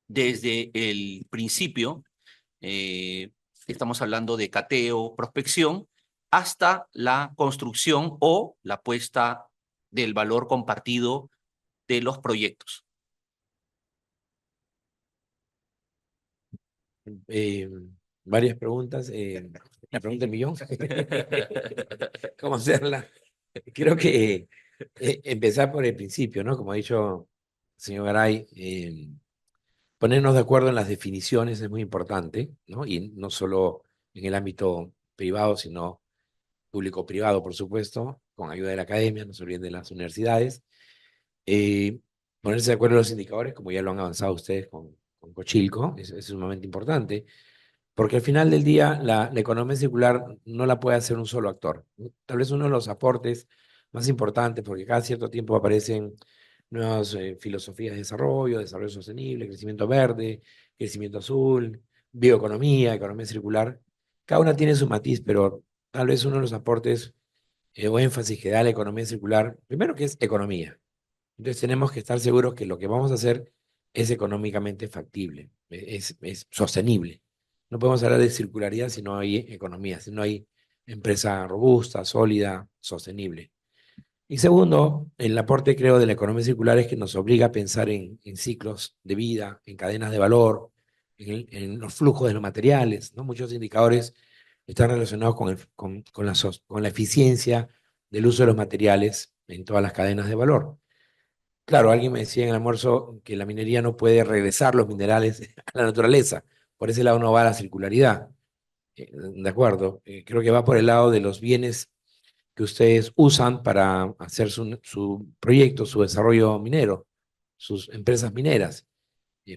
desde el principio, eh, estamos hablando de cateo, prospección, hasta la construcción o la puesta del valor compartido de los proyectos. Eh, Varias preguntas. La pregunta del millón. ¿Cómo hacerla? Creo que empezar por el principio, ¿no? Como ha dicho el señor Garay, ponernos de acuerdo en las definiciones es muy importante, ¿no? Y no solo en el ámbito privado, sino público-privado, por supuesto, con ayuda de la academia, no se olviden de las universidades. Ponerse de acuerdo en los indicadores, como ya lo han avanzado ustedes con Cochilco, es un momento importante, porque al final del día la economía circular no la puede hacer un solo actor. Tal vez uno de los aportes más importantes, porque cada cierto tiempo aparecen nuevas filosofías de desarrollo sostenible, crecimiento verde, crecimiento azul, bioeconomía, economía circular. Cada una tiene su matiz, pero tal vez uno de los aportes o énfasis que da la economía circular, primero que es economía. Entonces tenemos que estar seguros que lo que vamos a hacer es económicamente factible, es sostenible. No podemos hablar de circularidad si no hay economía, si no hay empresa robusta, sólida, sostenible. Y segundo, el aporte, creo, de la economía circular es que nos obliga a pensar en ciclos de vida, en cadenas de valor, en los flujos de los materiales, ¿no? Muchos indicadores están relacionados con la eficiencia del uso de los materiales en todas las cadenas de valor. Claro, alguien me decía en el almuerzo que la minería no puede regresar los minerales a la naturaleza. Por ese lado no va la circularidad. De acuerdo. Creo que va por el lado de los bienes que ustedes usan para hacer su proyecto, su desarrollo minero, sus empresas mineras.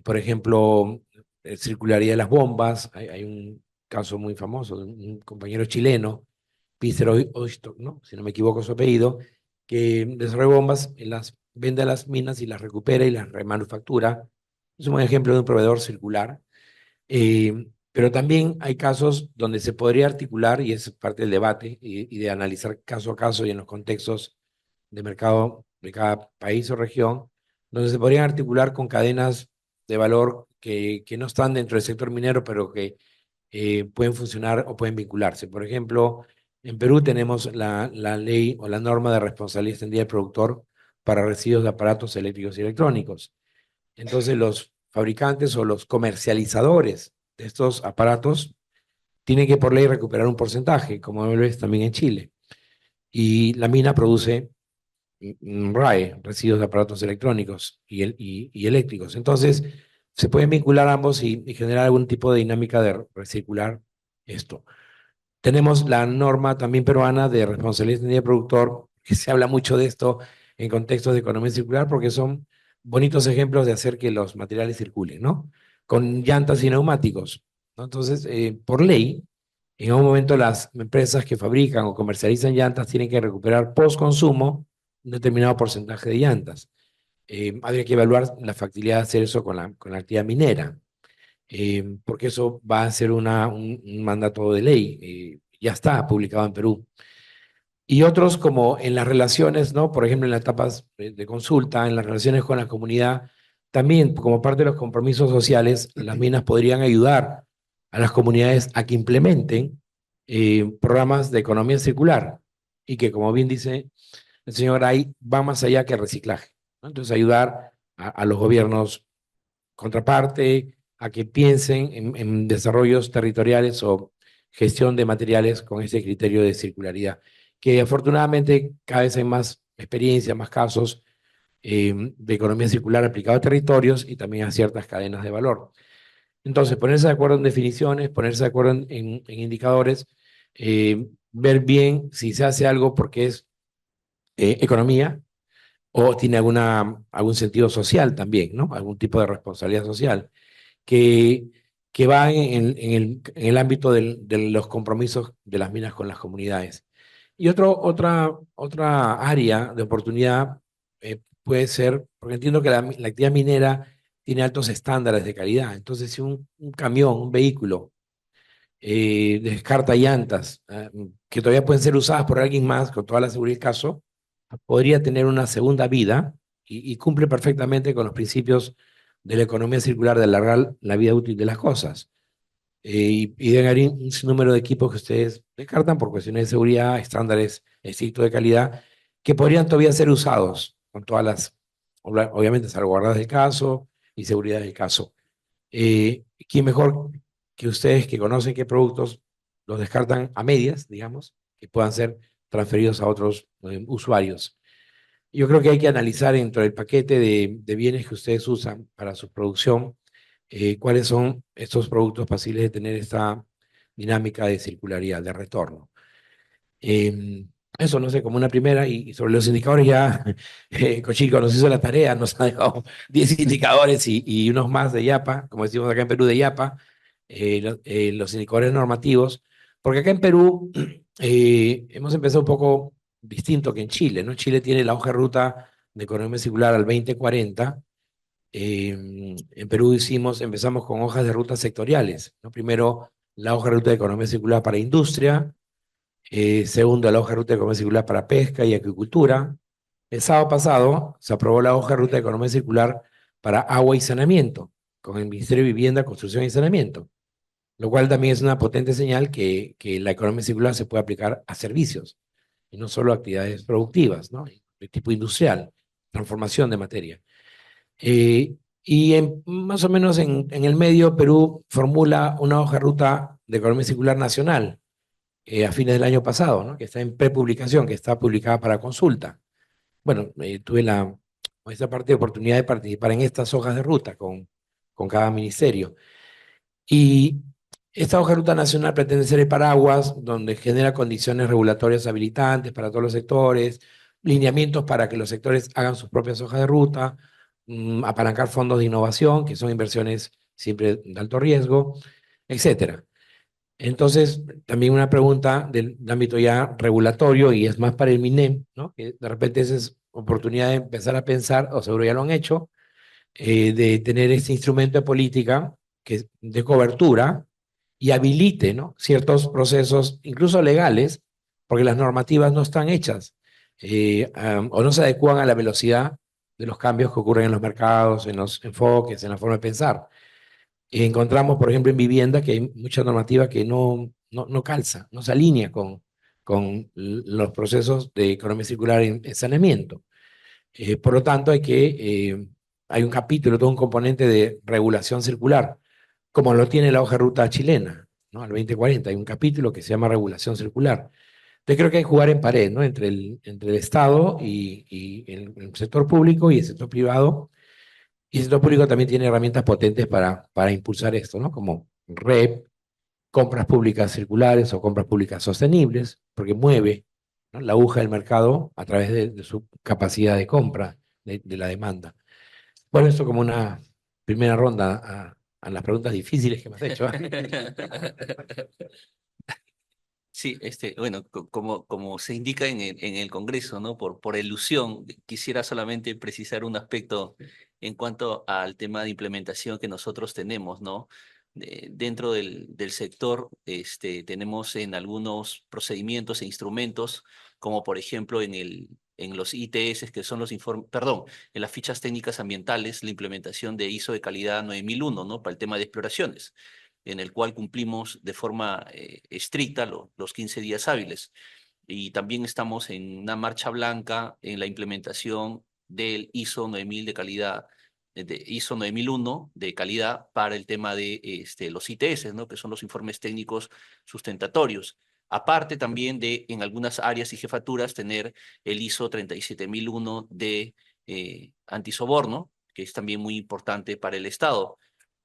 Por ejemplo, circularidad de las bombas. Hay un caso muy famoso de un compañero chileno, Peter Oistok, ¿no? Si no me equivoco su apellido, que desarrolla bombas, las vende a las minas y las recupera y las remanufactura. Es un ejemplo de un proveedor circular. Pero también hay casos donde se podría articular, y es parte del debate, y de analizar caso a caso y en los contextos de mercado de cada país o región, donde se podrían articular con cadenas de valor que no están dentro del sector minero, pero que pueden funcionar o pueden vincularse. Por ejemplo, en Perú tenemos la ley o la norma de responsabilidad extendida del productor para residuos de aparatos eléctricos y electrónicos. Entonces, los fabricantes o los comercializadores de estos aparatos tienen que por ley recuperar un porcentaje, como lo ves también en Chile. Y la mina produce RAE, residuos de aparatos electrónicos y eléctricos. Entonces, se pueden vincular ambos y generar algún tipo de dinámica de recircular esto. Tenemos la norma también peruana de responsabilidad extendida del productor, que se habla mucho de esto en contextos de economía circular, porque son bonitos ejemplos de hacer que los materiales circulen, ¿no? Con llantas y neumáticos, ¿no? Entonces, por ley, en algún momento las empresas que fabrican o comercializan llantas tienen que recuperar post-consumo un determinado porcentaje de llantas. Habría que evaluar la factibilidad de hacer eso con la actividad minera, porque eso va a ser un mandato de ley, ya está publicado en Perú. Y otros como en las relaciones, ¿no? Por ejemplo, en las etapas de consulta, en las relaciones con la comunidad, también como parte de los compromisos sociales, las minas podrían ayudar a las comunidades a que implementen programas de economía circular y que, como bien dice el señor, ahí va más allá que el reciclaje, ¿no? Entonces, ayudar a los gobiernos contraparte, a que piensen en desarrollos territoriales o gestión de materiales con ese criterio de circularidad, que afortunadamente cada vez hay más experiencia, más casos de economía circular aplicada a territorios y también a ciertas cadenas de valor. Entonces, ponerse de acuerdo en definiciones, ponerse de acuerdo en indicadores, ver bien si se hace algo porque es economía o tiene algún sentido social también, ¿no? Algún tipo de responsabilidad social que, que va en el ámbito de los compromisos de las minas con las comunidades. Y otra área de oportunidad puede ser, porque entiendo que la actividad minera tiene altos estándares de calidad. Entonces, si un camión, un vehículo, descarta llantas que todavía pueden ser usadas por alguien más, con toda la seguridad del caso, podría tener una segunda vida y cumple perfectamente con los principios de la economía circular de alargar la vida útil de las cosas. Y deben haber un sinnúmero de equipos que ustedes descartan por cuestiones de seguridad, estándares estrictos de calidad, que podrían todavía ser usados con todas las, obviamente, salvaguardas del caso y seguridad del caso. ¿Quién mejor que ustedes que conocen qué productos los descartan a medias, digamos, que puedan ser transferidos a otros usuarios? Yo creo que hay que analizar dentro del paquete de bienes que ustedes usan para su producción, cuáles son estos productos pasibles de tener esta dinámica de circularidad, de retorno. Eso, no sé, como una primera, y sobre los indicadores ya, Cochico nos hizo la tarea, nos ha dejado 10 indicadores y unos más de IAPA, como decimos acá en Perú, de IAPA, los indicadores normativos, porque acá en Perú hemos empezado un poco distinto que en Chile, ¿no? Chile tiene la hoja de ruta de economía circular al 2040. En Perú empezamos con hojas de ruta sectoriales, ¿no? Primero, la hoja de ruta de economía circular para industria, segundo, la hoja de ruta de economía circular para pesca y acuicultura. El sábado pasado se aprobó la hoja de ruta de economía circular para agua y saneamiento, con el Ministerio de Vivienda, Construcción y Saneamiento. lo cual también es una potente señal que la economía circular se puede aplicar a servicios y no solo a actividades productivas, ¿no? De tipo industrial, transformación de materia. Más o menos en el medio, Perú formula una hoja de ruta de economía circular nacional a fines del año pasado, ¿no? Que está en prepublicación, que está publicada para consulta. Bueno, tuve esta parte de oportunidad de participar en estas hojas de ruta con cada ministerio. Y esta hoja de ruta nacional pretende ser el paraguas donde genera condiciones regulatorias habilitantes para todos los sectores, lineamientos para que los sectores hagan sus propias hojas de ruta, apalancar fondos de innovación, que son inversiones siempre de alto riesgo, etcétera. Entonces, también una pregunta del ámbito ya regulatorio y es más para el MINEM, ¿no? Que de repente esa es oportunidad de empezar a pensar, o seguro ya lo han hecho, de tener este instrumento de política que de cobertura y habilite, ¿no? Ciertos procesos, incluso legales, porque las normativas no están hechas o no se adecuan a la velocidad de los cambios que ocurren en los mercados, en los enfoques, en la forma de pensar. Encontramos, por ejemplo, en vivienda que hay mucha normativa que no calza, no se alinea con los procesos de economía circular en saneamiento. Por lo tanto, hay un capítulo, todo un componente de regulación circular, como lo tiene la hoja de ruta chilena, ¿no? Al 2040 hay un capítulo que se llama regulación circular. Entonces creo que hay que jugar en pared, ¿no? Entre el Estado y el sector público y el sector privado. Y el sector público también tiene herramientas potentes para impulsar esto, ¿no? Como REP, compras públicas circulares o compras públicas sostenibles, porque mueve, ¿no? La aguja del mercado a través de su capacidad de compra, de la demanda. Bueno, esto como una primera ronda a las preguntas difíciles que me has hecho. Sí, bueno, como se indica en el Congreso, ¿no? Por elusión, quisiera solamente precisar un aspecto en cuanto al tema de implementación que nosotros tenemos, ¿no? Dentro del sector, tenemos en algunos procedimientos e instrumentos, como por ejemplo en los ITS, que son los informes, perdón, en las fichas técnicas ambientales, la implementación de ISO de calidad 9001, ¿no? Para el tema de exploraciones, en el cual cumplimos de forma estricta los 15 días hábiles. Y también estamos en una marcha blanca en la implementación del ISO 9000 de calidad, de ISO 9001 de calidad para el tema de los ITS, ¿no? Que son los informes técnicos sustentatorios. Aparte también de en algunas áreas y jefaturas tener el ISO 37001 de antisoborno, que es también muy importante para el Estado.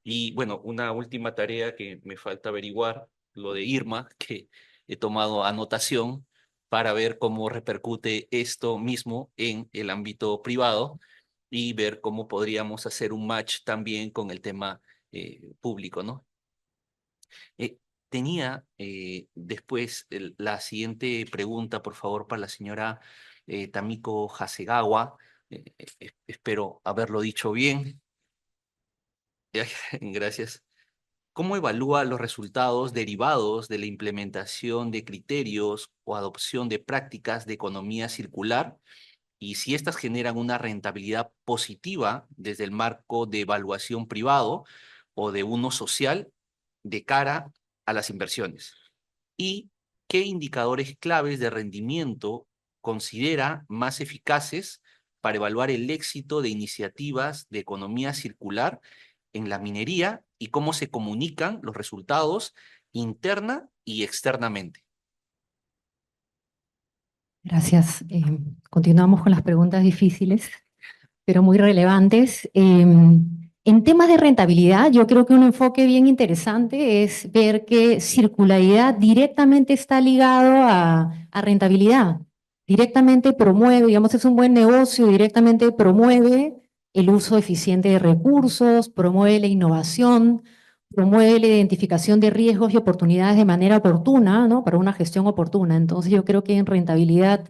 Y bueno, una última tarea que me falta averiguar, lo de Irma, que he tomado anotación para ver cómo repercute esto mismo en el ámbito privado y ver cómo podríamos hacer un match también con el tema público, ¿no? Tenía después la siguiente pregunta, por favor, para la señora Tamiko Hasegawa. Espero haberlo dicho bien. Gracias. ¿Cómo evalúa los resultados derivados de la implementación de criterios o adopción de prácticas de economía circular y si éstas generan una rentabilidad positiva desde el marco de evaluación privado o de uno social de cara a las inversiones? ¿Y qué indicadores claves de rendimiento considera más eficaces para evaluar el éxito de iniciativas de economía circular en la minería y cómo se comunican los resultados interna y externamente? Gracias. Continuamos con las preguntas difíciles, pero muy relevantes. En temas de rentabilidad, yo creo que un enfoque bien interesante es ver que circularidad directamente está ligado a rentabilidad. Directamente promueve, digamos, es un buen negocio, directamente promueve el uso eficiente de recursos, promueve la innovación, promueve la identificación de riesgos y oportunidades de manera oportuna, ¿no? Para una gestión oportuna. Entonces yo creo que en rentabilidad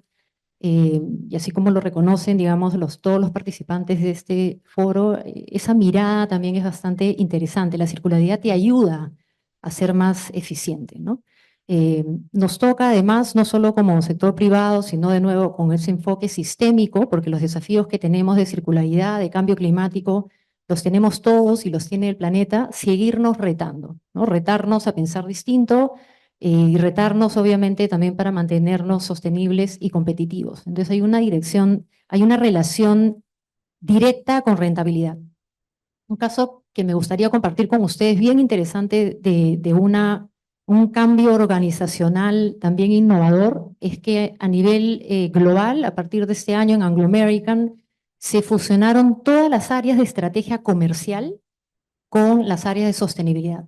y así como lo reconocen, digamos, todos los participantes de este foro, esa mirada también es bastante interesante. La circularidad te ayuda a ser más eficiente, ¿no? Nos toca además, no solo como sector privado, sino de nuevo con ese enfoque sistémico, porque los desafíos que tenemos de circularidad, de cambio climático, los tenemos todos y los tiene el planeta, seguirnos retando, ¿no? Retarnos a pensar distinto y retarnos obviamente también para mantenernos sostenibles y competitivos. Entonces hay una dirección, hay una relación directa con rentabilidad. Un caso que me gustaría compartir con ustedes, bien interesante de un cambio organizacional también innovador, es que a nivel global, a partir de este año en Anglo American, se fusionaron todas las áreas de estrategia comercial con las áreas de sostenibilidad,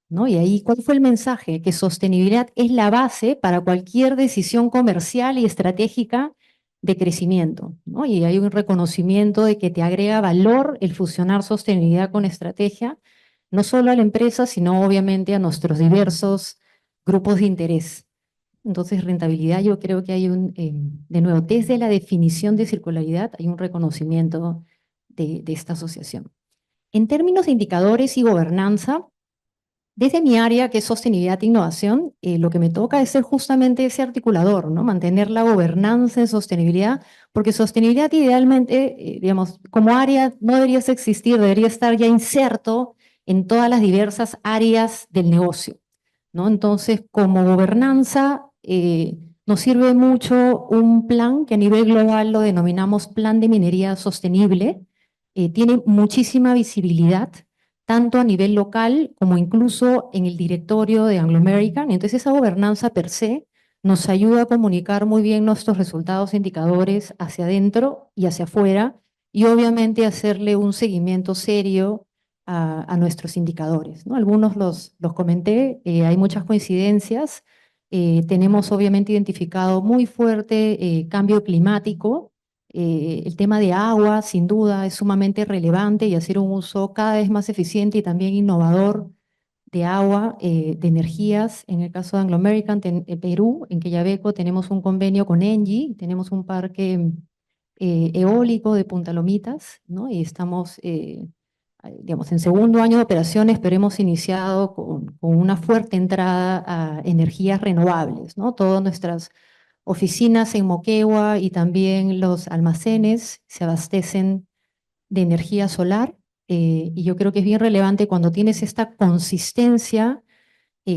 ¿no? Y ahí, ¿cuál fue el mensaje? Que sostenibilidad es la base para cualquier decisión comercial y estratégica de crecimiento, ¿no? Y hay un reconocimiento de que te agrega valor el fusionar sostenibilidad con estrategia, no solo a la empresa, sino obviamente a nuestros diversos grupos de interés. Entonces, rentabilidad, yo creo que hay de nuevo, desde la definición de circularidad, hay un reconocimiento de esta asociación. En términos de indicadores y gobernanza, desde mi área, que es sostenibilidad e innovación, lo que me toca es ser justamente ese articulador, ¿no? Mantener la gobernanza en sostenibilidad, porque sostenibilidad idealmente, digamos, como área no debería existir, debería estar ya inserto en todas las diversas áreas del negocio, ¿no? Entonces, como gobernanza, nos sirve mucho un plan que a nivel global lo denominamos Plan de Minería Sostenible. Tiene muchísima visibilidad tanto a nivel local como incluso en el directorio de Anglo American. Entonces esa gobernanza per se nos ayuda a comunicar muy bien nuestros resultados e indicadores hacia adentro y hacia afuera y obviamente hacerle un seguimiento serio a nuestros indicadores, ¿no? Algunos los comenté, hay muchas coincidencias. Tenemos obviamente identificado muy fuerte cambio climático. El tema de agua, sin duda, es sumamente relevante y hacer un uso cada vez más eficiente y también innovador de agua, de energías. En el caso de Anglo American, en Perú, en Quellaveco, tenemos un convenio con ENGIE, tenemos un parque eólico de Punta Lomitas, ¿no? Y estamos, digamos, en segundo año de operaciones, pero hemos iniciado con una fuerte entrada a energías renovables, ¿no? Todas nuestras oficinas en Moquegua y también los almacenes se abastecen de energía solar. Y yo creo que es bien relevante cuando tienes esta consistencia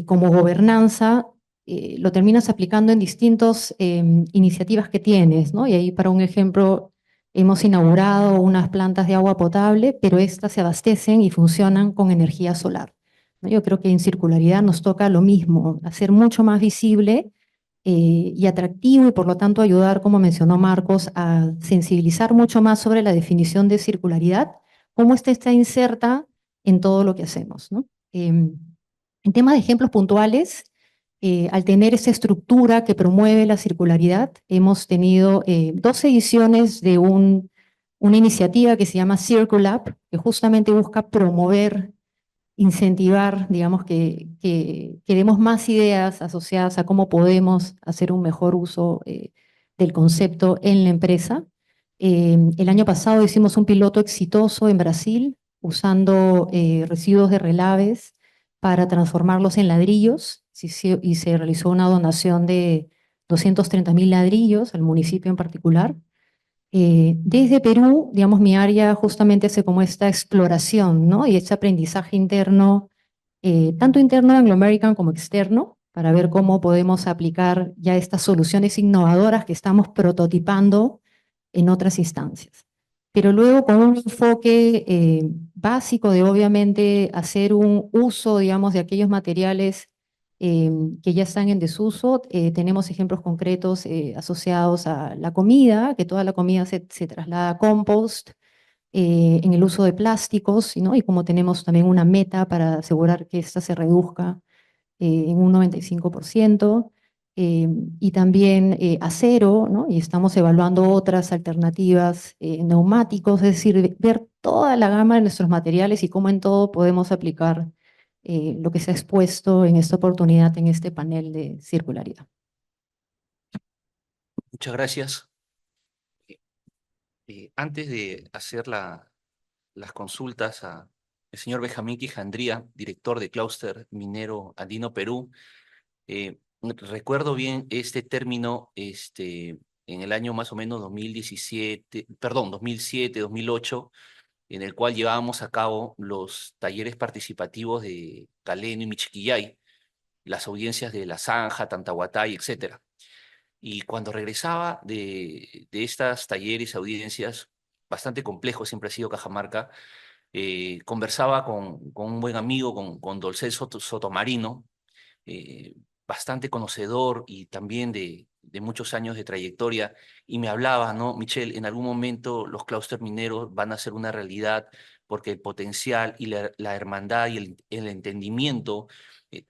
como gobernanza, lo terminas aplicando en distintas iniciativas que tienes, ¿no? Y ahí, para un ejemplo, hemos inaugurado unas plantas de agua potable, pero estas se abastecen y funcionan con energía solar, ¿no? Yo creo que en circularidad nos toca lo mismo, hacer mucho más visible y atractivo y por lo tanto ayudar, como mencionó Marcos, a sensibilizar mucho más sobre la definición de circularidad, cómo esta está inserta en todo lo que hacemos, ¿no? En temas de ejemplos puntuales, al tener esa estructura que promueve la circularidad, hemos tenido 2 ediciones de una iniciativa que se llama Circulab, que justamente busca promover, incentivar, digamos, que demos más ideas asociadas a cómo podemos hacer un mejor uso del concepto en la empresa. El año pasado hicimos un piloto exitoso en Brasil usando residuos de relaves para transformarlos en ladrillos y se realizó una donación de 230.000 ladrillos al municipio en particular. Desde Perú, digamos, mi área justamente hace como esta exploración, ¿no? Y este aprendizaje interno, tanto interno de Anglo American como externo, para ver cómo podemos aplicar ya estas soluciones innovadoras que estamos prototipando en otras instancias. Pero luego con un enfoque básico de obviamente hacer un uso, digamos, de aquellos materiales que ya están en desuso. Tenemos ejemplos concretos asociados a la comida, que toda la comida se traslada a compost, en el uso de plásticos, ¿no? Y como tenemos también una meta para asegurar que esta se reduzca en un 95%, y también acero, ¿no? Y estamos evaluando otras alternativas, neumáticos, es decir, ver toda la gama de nuestros materiales y cómo en todo podemos aplicar lo que se ha expuesto en esta oportunidad, en este panel de circularidad. Muchas gracias. Antes de hacer las consultas a el señor Benjamín Quijandría, director de Clúster Minero Andino Perú, recuerdo bien este término en el año más o menos 2017, perdón, 2007, 2008, en el cual llevábamos a cabo los talleres participativos de Caleno y Michiquillay, las audiencias de La Zanja, Tantahuatay, etc. Y cuando regresaba de estas talleres, audiencias, bastante complejo siempre ha sido Cajamarca, conversaba con un buen amigo, con Dolcel Sotomarino, eh, bastante conocedor y también de muchos años de trayectoria, y me hablaba, ¿no? Michelle, en algún momento los clústeres mineros van a ser una realidad porque el potencial y la hermandad y el entendimiento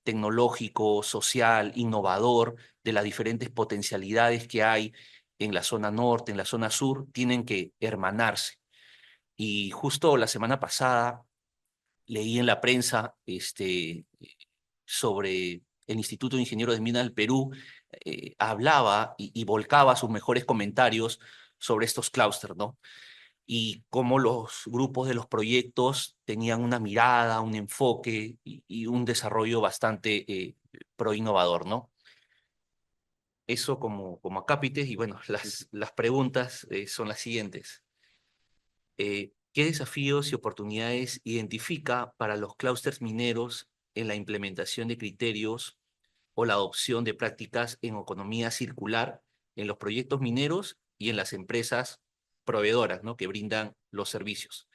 tecnológico, social, innovador de las diferentes potencialidades que hay en la zona norte, en la zona sur, tienen que hermanarse. Y justo la semana pasada leí en la prensa sobre el Instituto de Ingenieros de Minas del Perú, hablaba y volcaba sus mejores comentarios sobre estos clústeres, ¿no? Y cómo los grupos de los proyectos tenían una mirada, un enfoque y un desarrollo bastante pro-innovador, ¿no? Eso como acápites, y bueno, las preguntas son las siguientes. ¿Qué desafíos y oportunidades identifica para los clústeres mineros en la implementación de criterios o la adopción de prácticas en economía circular en los proyectos mineros y en las empresas proveedoras, ¿no?, que brindan los servicios?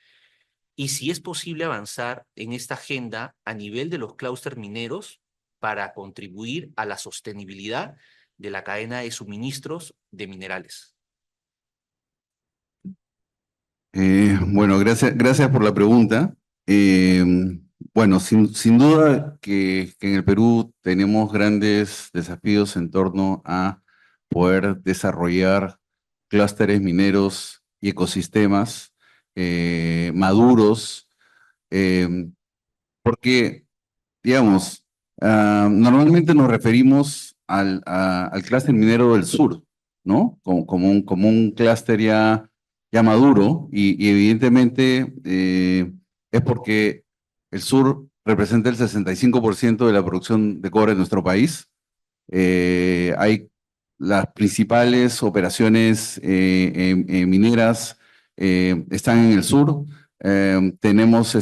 Y si es posible avanzar en esta agenda a nivel de los clústeres mineros para contribuir a la sostenibilidad de la cadena de suministros de minerales. Bueno, gracias por la pregunta. Bueno, sin duda que en el Perú tenemos grandes desafíos en torno a poder desarrollar clústeres mineros y ecosistemas maduros, porque, digamos, normalmente nos referimos al clúster minero del sur, ¿no? Como un clúster ya maduro, y evidentemente es porque el sur representa el 65% de la producción de cobre de nuestro país. Hay las principales operaciones mineras están en el sur. Tenemos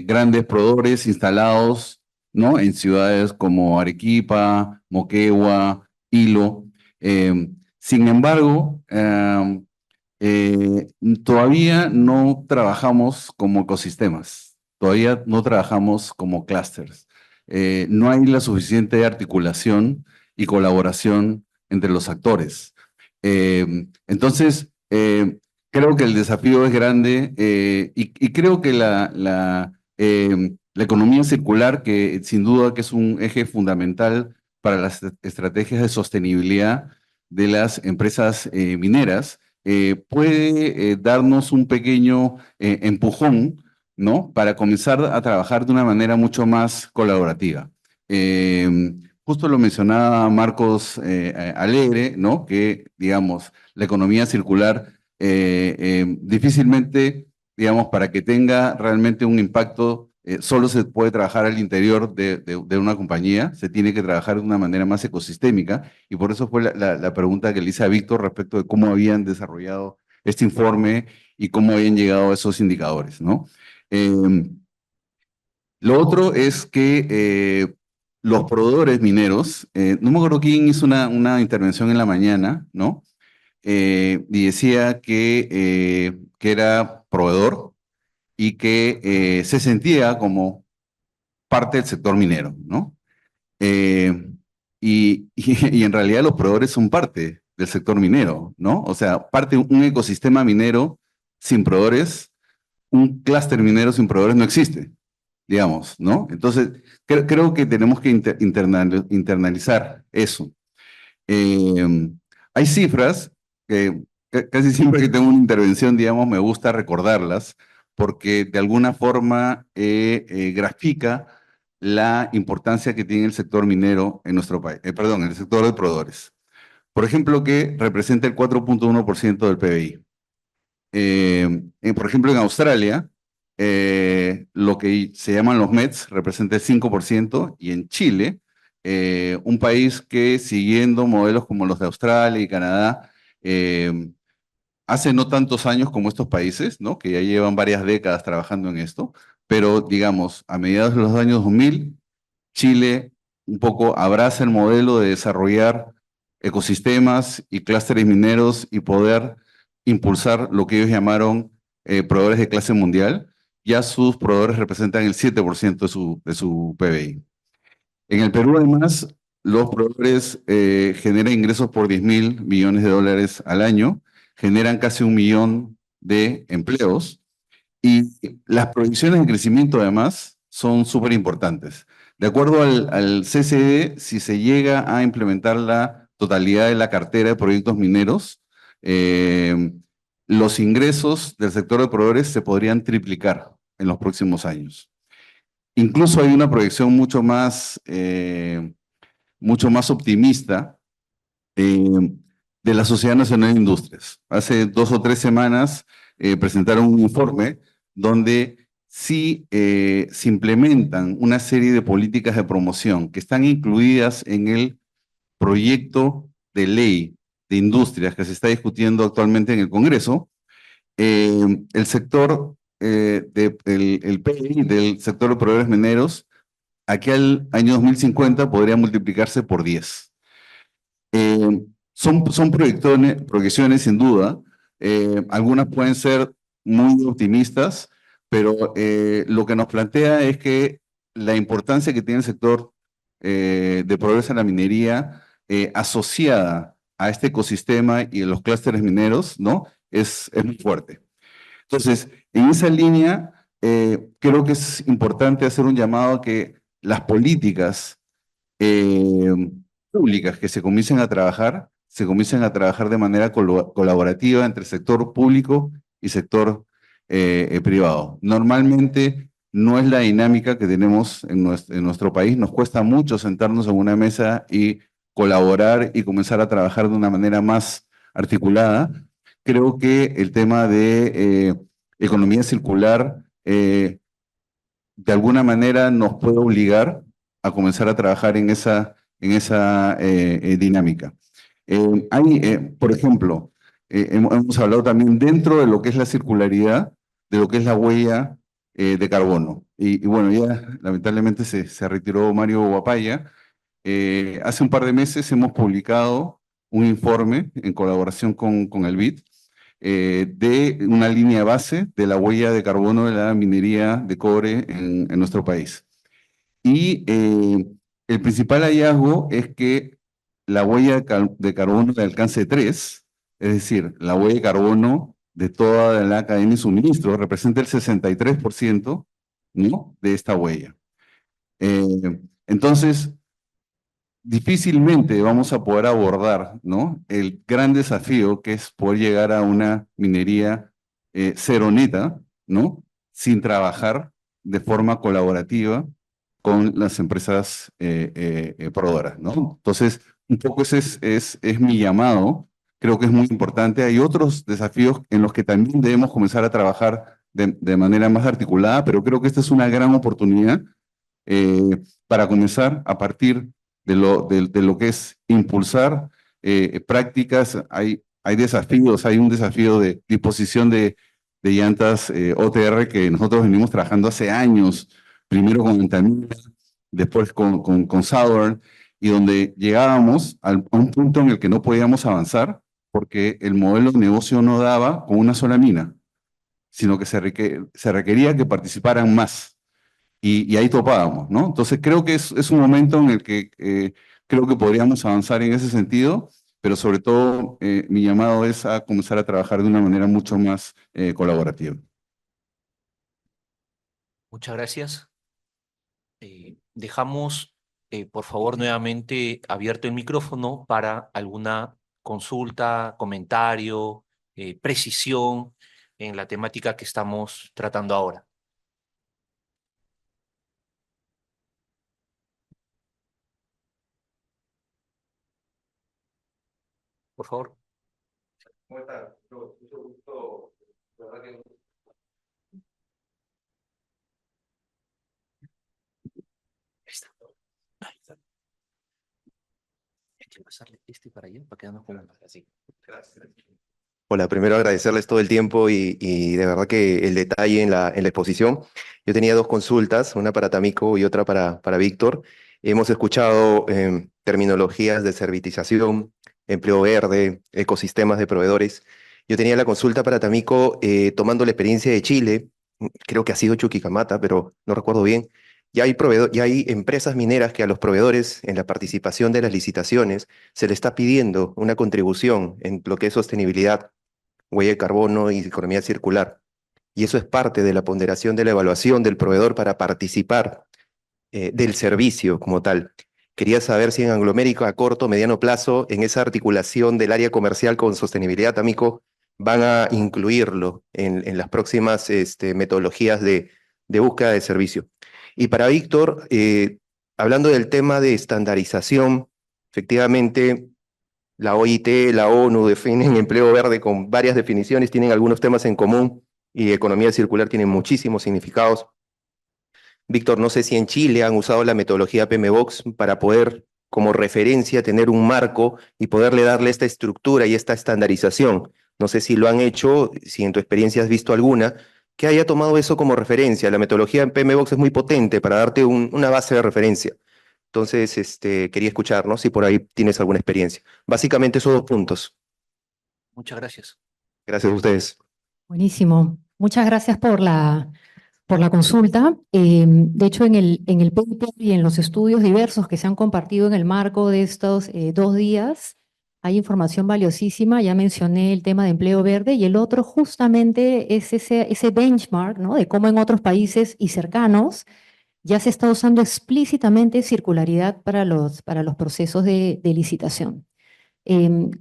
grandes proveedores instalados, ¿no?, en ciudades como Arequipa, Moquegua, Hilo. Sin embargo, todavía no trabajamos como ecosistemas, todavía no trabajamos como clústeres. No hay la suficiente articulación y colaboración entre los actores. Entonces, creo que el desafío es grande, y creo que la economía circular, que sin duda que es un eje fundamental para las estrategias de sostenibilidad de las empresas mineras, puede darnos un pequeño empujón, ¿no?, para comenzar a trabajar de una manera mucho más colaborativa. Justo lo mencionaba Marcos Alegre, ¿no?, que, digamos, la economía circular difícilmente, digamos, para que tenga realmente un impacto, solo se puede trabajar al interior de una compañía, se tiene que trabajar de una manera más ecosistémica, y por eso fue la pregunta que le hice a Víctor respecto de cómo habían desarrollado este informe y cómo habían llegado a esos indicadores, ¿no? Lo otro es que los proveedores mineros, no me acuerdo quién hizo una intervención en la mañana, ¿no? Y decía que era proveedor y que se sentía como parte del sector minero, ¿no? Y en realidad los proveedores son parte del sector minero, ¿no? O sea, parte de un ecosistema minero sin proveedores, un clúster minero sin proveedores no existe, digamos, ¿no? Entonces, creo que tenemos que internalizar eso. Hay cifras que casi siempre que tengo una intervención, digamos, me gusta recordarlas, porque de alguna forma grafica la importancia que tiene el sector minero en nuestro país, perdón, en el sector de proveedores. Por ejemplo, que representa el 4.1% del PBI. Por ejemplo, en Australia, lo que se llaman los METs representa el 5%, y en Chile, un país que, siguiendo modelos como los de Australia y Canadá, hace no tantos años como estos países, ¿no? Que ya llevan varias décadas trabajando en esto, pero digamos, a mediados de los años 2000, Chile un poco abraza el modelo de desarrollar ecosistemas y clústeres mineros y poder impulsar lo que ellos llamaron proveedores de clase mundial. Ya sus proveedores representan el 7% de su PBI. En el Perú, además, los proveedores generan ingresos por 10.000 millones de dólares al año, generan casi 1 millón de empleos y las proyecciones de crecimiento, además, son súper importantes. De acuerdo al CCD, si se llega a implementar la totalidad de la cartera de proyectos mineros, eh, los ingresos del sector de proveedores se podrían triplicar en los próximos años. Incluso hay una proyección mucho más optimista de la Sociedad Nacional de Industrias. Hace 2 o 3 semanas presentaron un informe donde sí se implementan una serie de políticas de promoción que están incluidas en el proyecto de ley de industrias que se está discutiendo actualmente en el Congreso. El sector, el PIB del sector de proveedores mineros, aquí al año 2050 podría multiplicarse por 10. Son proyecciones sin duda. Algunas pueden ser muy optimistas, pero lo que nos plantea es que la importancia que tiene el sector de proveedores a la minería asociada a este ecosistema y a los clústeres mineros, ¿no? Es muy fuerte. Entonces, en esa línea, creo que es importante hacer un llamado a que las políticas eh, públicas que se comiencen a trabajar de manera colaborativa entre sector público y sector privado. Normalmente no es la dinámica que tenemos en nuestro país. Nos cuesta mucho sentarnos en una mesa y colaborar y comenzar a trabajar de una manera más articulada. Creo que el tema de economía circular de alguna manera nos puede obligar a comenzar a trabajar en esa dinámica. Por ejemplo, hemos hablado también dentro de lo que es la circularidad, de lo que es la huella de carbono. Y bueno, ya lamentablemente se retiró Mario Guapaya. Hace un par de meses hemos publicado un informe en colaboración con el BID de una línea base de la huella de carbono de la minería de cobre en nuestro país. Y el principal hallazgo es que la huella de carbono de alcance 3, es decir, la huella de carbono de toda la cadena de suministro, representa el 63%, ¿no?, de esta huella. Entonces, difícilmente vamos a poder abordar, ¿no?, el gran desafío que es poder llegar a una minería cero neta, ¿no?, sin trabajar de forma colaborativa con las empresas proveedoras, ¿no? Entonces, un poco ese es mi llamado. Creo que es muy importante. Hay otros desafíos en los que también debemos comenzar a trabajar de manera más articulada, pero creo que esta es una gran oportunidad para comenzar a partir de lo que es impulsar prácticas. Hay desafíos, hay un desafío de disposición de llantas OTR que nosotros venimos trabajando hace años, primero con Antamina, después con Southern, y donde llegábamos a un punto en el que no podíamos avanzar porque el modelo de negocio no daba con una sola mina, sino que se requería que participaran más. Y ahí topábamos, ¿no? Entonces creo que es un momento en el que creo que podríamos avanzar en ese sentido, pero sobre todo mi llamado es a comenzar a trabajar de una manera mucho más colaborativa. Muchas gracias. Dejamos, por favor, nuevamente abierto el micrófono para alguna consulta, comentario, precisión en la temática que estamos tratando ahora. Por favor. ¿Cómo está? Mucho gusto. La verdad que Ahí está. Ahí está. Hay que pasarle este para allá para quedarnos con así. gracias. Hola, primero agradecerles todo el tiempo y de verdad que el detalle en la exposición. Yo tenía dos consultas, una para Tamiko y otra para Víctor. Hemos escuchado terminologías de servitización, empleo verde, ecosistemas de proveedores. Yo tenía la consulta para Tamiko tomando la experiencia de Chile, creo que ha sido Chuquicamata, pero no recuerdo bien. Ya hay empresas mineras que a los proveedores en la participación de las licitaciones se le está pidiendo una contribución en lo que es sostenibilidad, huella de carbono y economía circular. Y eso es parte de la ponderación de la evaluación del proveedor para participar del servicio como tal. Quería saber si en Anglomérica a corto o mediano plazo, en esa articulación del área comercial con sostenibilidad, Amico, van a incluirlo en las próximas metodologías de búsqueda de servicio. Y para Víctor, hablando del tema de estandarización, efectivamente, la OIT, la ONU definen empleo verde con varias definiciones, tienen algunos temas en común y economía circular tiene muchísimos significados. Víctor, no sé si en Chile han usado la metodología PMBOK para poder, como referencia, tener un marco y poderle darle esta estructura y esta estandarización. No sé si lo han hecho, si en tu experiencia has visto alguna, que haya tomado eso como referencia. La metodología en PMBOK es muy potente para darte una base de referencia. Entonces, quería escuchar, ¿no? Si por ahí tienes alguna experiencia. Básicamente esos dos puntos. Muchas gracias. Gracias a ustedes. Buenísimo. Muchas gracias por la consulta. De hecho, en el paper y en los estudios diversos que se han compartido en el marco de estos 2 días, hay información valiosísima. Ya mencioné el tema de empleo verde y el otro justamente es ese benchmark, ¿no? De cómo en otros países y cercanos ya se está usando explícitamente circularidad para los procesos de licitación.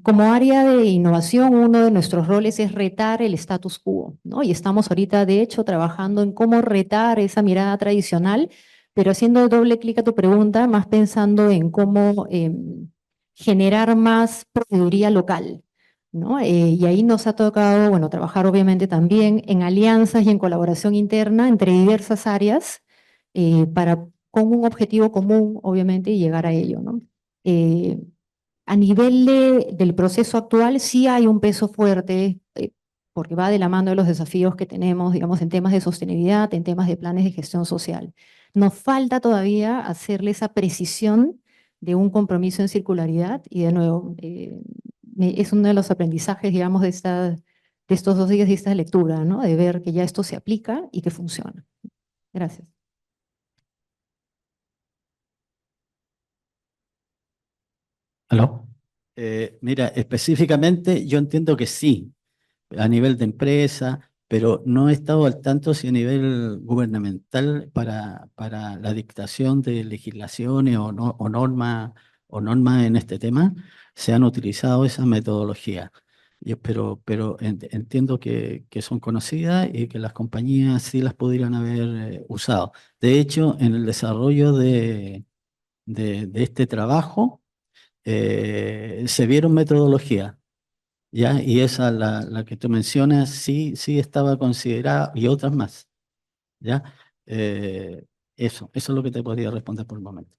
Como área de innovación, uno de nuestros roles es retar el status quo, ¿no? Y estamos ahorita, de hecho, trabajando en cómo retar esa mirada tradicional, pero haciendo doble clic a tu pregunta, más pensando en cómo generar más proveeduría local, ¿no? Y ahí nos ha tocado, bueno, trabajar obviamente también en alianzas y en colaboración interna entre diversas áreas con un objetivo común, obviamente, y llegar a ello, ¿no? A nivel del proceso actual, sí hay un peso fuerte, porque va de la mano de los desafíos que tenemos, digamos, en temas de sostenibilidad, en temas de planes de gestión social. Nos falta todavía hacerle esa precisión de un compromiso en circularidad y, de nuevo, es uno de los aprendizajes, digamos, de estos 2 días y esta lectura, ¿no? De ver que ya esto se aplica y que funciona. Gracias. ¿Aló? Mira, específicamente yo entiendo que sí, a nivel de empresa, pero no he estado al tanto si a nivel gubernamental para la dictación de legislaciones o normas en este tema se han utilizado esa metodología. Pero entiendo que son conocidas y que las compañías sí las podrían haber usado. De hecho, en el desarrollo de este trabajo se vieron metodologías. ¿Ya? Y esa, la que tú mencionas, sí estaba considerada y otras más, ¿ya? Eso es lo que te podría responder por el momento.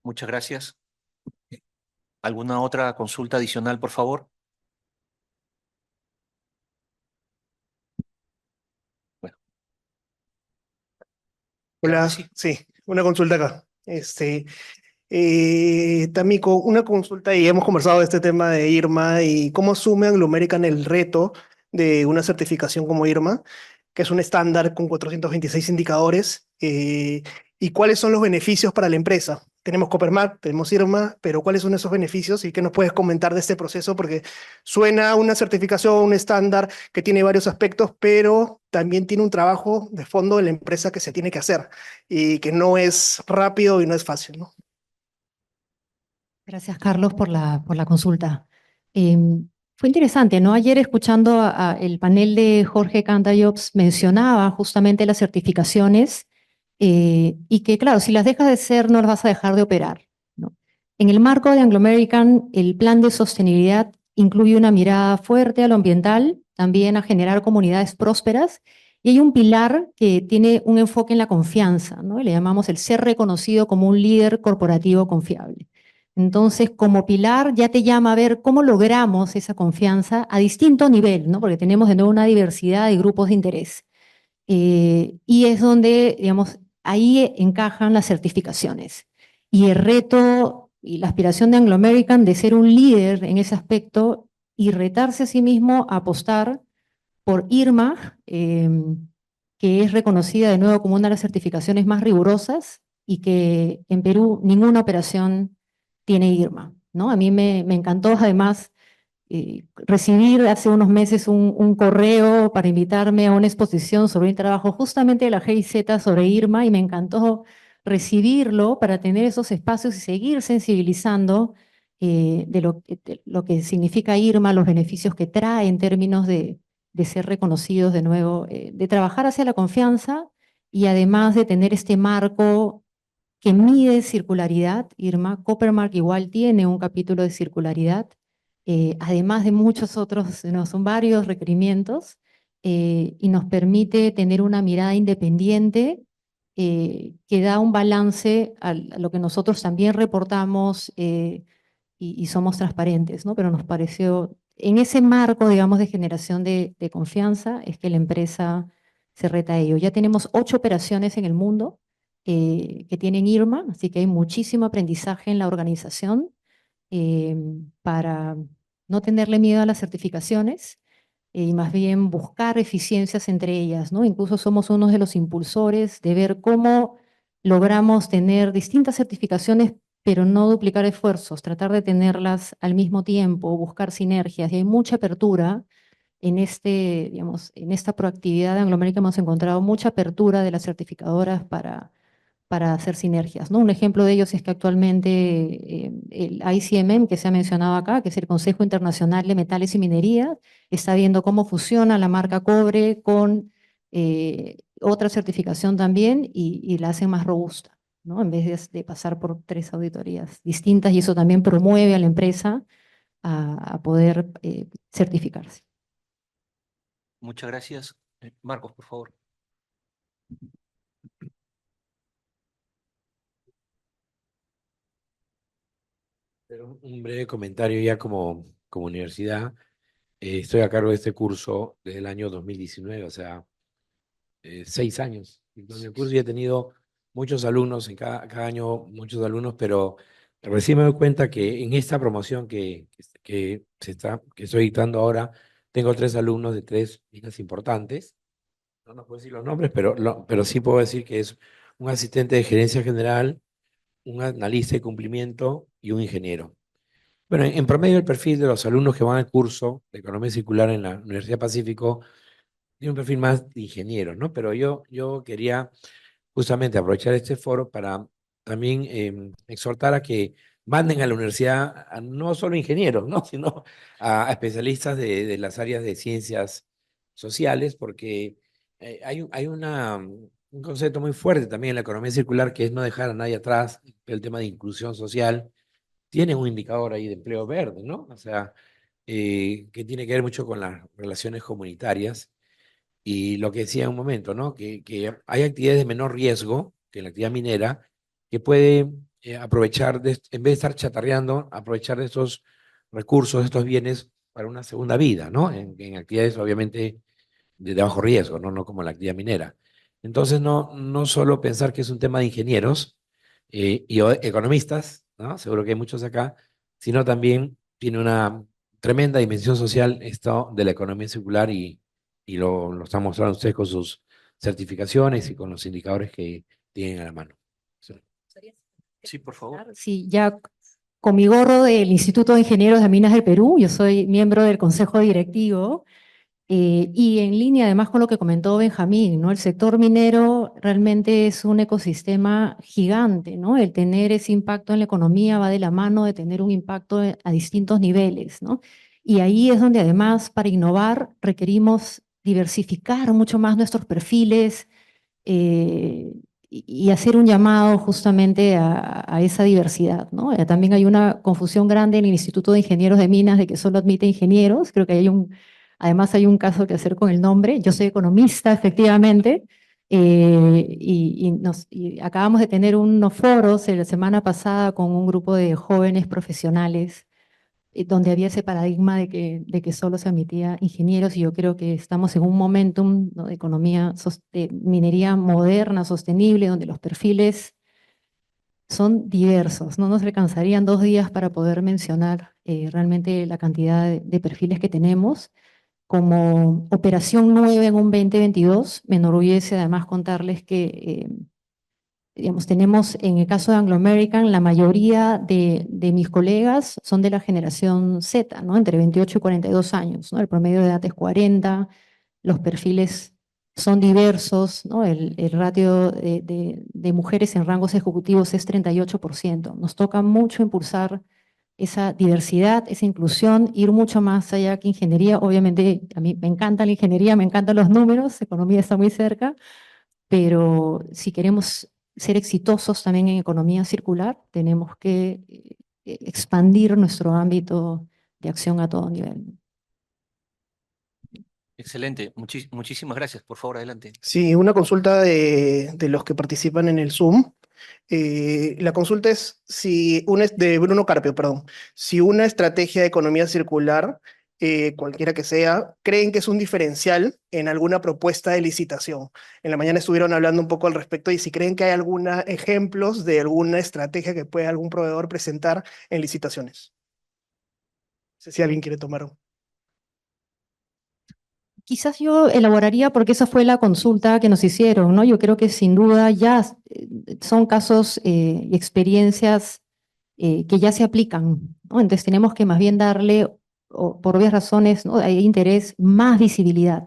Muchas gracias. ¿Alguna otra consulta adicional, por favor? Bueno, Hola, sí. sí, una consulta acá. Tamiko, una consulta y hemos conversado de este tema de IRMA y cómo asume Anglo American el reto de una certificación como IRMA, que es un estándar con 426 indicadores, y cuáles son los beneficios para la empresa. Tenemos Coppermark, tenemos IRMA, pero ¿cuáles son esos beneficios y qué nos puedes comentar de este proceso? Porque suena a una certificación, un estándar que tiene varios aspectos, pero también tiene un trabajo de fondo de la empresa que se tiene que hacer y que no es rápido y no es fácil, ¿no? Gracias, Carlos, por la consulta. Fue interesante, ¿no? Ayer escuchando el panel de Jorge Cantallops mencionaba justamente las certificaciones y que, claro, si las dejas de ser, no las vas a dejar de operar, ¿no? En el marco de Anglo American, el plan de sostenibilidad incluye una mirada fuerte a lo ambiental, también a generar comunidades prósperas, y hay un pilar que tiene un enfoque en la confianza, ¿no? Le llamamos el ser reconocido como un líder corporativo confiable. Entonces, como pilar, ya te llama a ver cómo logramos esa confianza a distinto nivel, ¿no? Porque tenemos de nuevo una diversidad de grupos de interés. Y es donde, digamos, ahí encajan las certificaciones. Y el reto y la aspiración de Anglo American de ser un líder en ese aspecto y retarse a sí mismo a apostar por IRMA, que es reconocida de nuevo como una de las certificaciones más rigurosas y que en Perú ninguna operación tiene IRMA, ¿no? A mí me encantó además recibir hace unos meses un correo para invitarme a una exposición sobre un trabajo justamente de la GIZ sobre IRMA y me encantó recibirlo para tener esos espacios y seguir sensibilizando de lo que significa IRMA, los beneficios que trae en términos de ser reconocidos de nuevo, de trabajar hacia la confianza y además de tener este marco que mide circularidad. IRMA, Coppermark igual tiene un capítulo de circularidad, además de muchos otros, no, son varios requerimientos, y nos permite tener una mirada independiente que da un balance a lo que nosotros también reportamos y somos transparentes, ¿no? Pero nos pareció, en ese marco, digamos, de generación de confianza, es que la empresa se reta a ello. Ya tenemos 8 operaciones en el mundo que tienen IRMA, así que hay muchísimo aprendizaje en la organización para no tenerle miedo a las certificaciones y más bien buscar eficiencias entre ellas, ¿no? Incluso somos uno de los impulsores de ver cómo logramos tener distintas certificaciones, pero no duplicar esfuerzos, tratar de tenerlas al mismo tiempo, buscar sinergias, y hay mucha apertura en digamos, en esta proactividad de Anglo American hemos encontrado mucha apertura de las certificadoras para hacer sinergias, ¿no? Un ejemplo de ellos es que actualmente el ICMM, que se ha mencionado acá, que es el Consejo Internacional de Metales y Minería, está viendo cómo fusiona la marca cobre con otra certificación también y la hace más robusta, ¿no? En vez de pasar por 3 auditorías distintas, y eso también promueve a la empresa a poder certificarse. Muchas gracias. Marcos, por favor. Pero un breve comentario ya como universidad. Estoy a cargo de este curso desde el año 2019, o sea, 6 años. En el curso ya he tenido muchos alumnos, en cada año muchos alumnos, pero recién me doy cuenta que en esta promoción que estoy dictando ahora, tengo 3 alumnos de 3 minas importantes. No puedo decir los nombres, pero sí puedo decir que es un asistente de gerencia general, un analista de cumplimiento y un ingeniero. Bueno, en promedio el perfil de los alumnos que van al curso de Economía Circular en la Universidad Pacífico tiene un perfil más de ingeniero, ¿no? Pero yo quería justamente aprovechar este foro para también exhortar a que manden a la universidad a no solo ingenieros, ¿no? Sino a especialistas de las áreas de ciencias sociales, porque hay un concepto muy fuerte también en la economía circular que es no dejar a nadie atrás, el tema de inclusión social. Tiene un indicador ahí de empleo verde, ¿no? O sea, que tiene que ver mucho con las relaciones comunitarias. Y lo que decía en un momento, ¿no? Que hay actividades de menor riesgo que la actividad minera, que puede aprovechar, en vez de estar chatarreando, aprovechar de estos recursos, de estos bienes para una segunda vida, ¿no? En actividades obviamente de bajo riesgo, ¿no? No como la actividad minera. Entonces, no solo pensar que es un tema de ingenieros economistas, ¿no? Seguro que hay muchos acá, sino también tiene una tremenda dimensión social esto de la economía circular y lo están mostrando ustedes con sus certificaciones y con los indicadores que tienen a la mano. Sí, por favor. Sí, ya con mi gorro del Instituto de Ingenieros de Minas del Perú, yo soy miembro del Consejo Directivo, y en línea además con lo que comentó Benjamín, ¿no? El sector minero realmente es un ecosistema gigante, ¿no? El tener ese impacto en la economía va de la mano de tener un impacto a distintos niveles, ¿no? Y ahí es donde además para innovar requerimos diversificar mucho más nuestros perfiles, y hacer un llamado justamente a esa diversidad, ¿no? También hay una confusión grande en el Instituto de Ingenieros de Minas de que solo admite ingenieros. Creo que además hay un caso que hacer con el nombre. Yo soy economista, efectivamente, Y acabamos de tener unos foros la semana pasada con un grupo de jóvenes profesionales donde había ese paradigma de que solo se admitía ingenieros, y yo creo que estamos en un momentum, ¿no?, de economía, de minería moderna, sostenible, donde los perfiles son diversos. No nos alcanzarían 2 días para poder mencionar realmente la cantidad de perfiles que tenemos. Como operación 9 en un 2022, me enorgullece además contarles que digamos, tenemos en el caso de Anglo American, la mayoría de mis colegas son de la generación Z, ¿no?, entre 28 y 42 años, ¿no? El promedio de edad es 40, los perfiles son diversos, ¿no? El ratio de mujeres en rangos ejecutivos es 38%. Nos toca mucho impulsar esa diversidad, esa inclusión, ir mucho más allá que ingeniería. Obviamente, a mí me encanta la ingeniería, me encantan los números, economía está muy cerca, pero si queremos ser exitosos también en economía circular, tenemos que expandir nuestro ámbito de acción a todo nivel. Excelente, muchísimas gracias. Por favor, adelante. Sí, una consulta de los que participan en el Zoom. La consulta es si una es de Bruno Carpio, perdón. Si una estrategia de economía circular, cualquiera que sea, creen que es un diferencial en alguna propuesta de licitación. En la mañana estuvieron hablando un poco al respecto y si creen que hay algunos ejemplos de alguna estrategia que pueda algún proveedor presentar en licitaciones. No sé si alguien quiere tomar. Quizás yo elaboraría, porque esa fue la consulta que nos hicieron, ¿no? Yo creo que sin duda ya son casos y experiencias que ya se aplican, ¿no? Entonces tenemos que más bien darle, por obvias razones, ¿no?, hay interés, más visibilidad,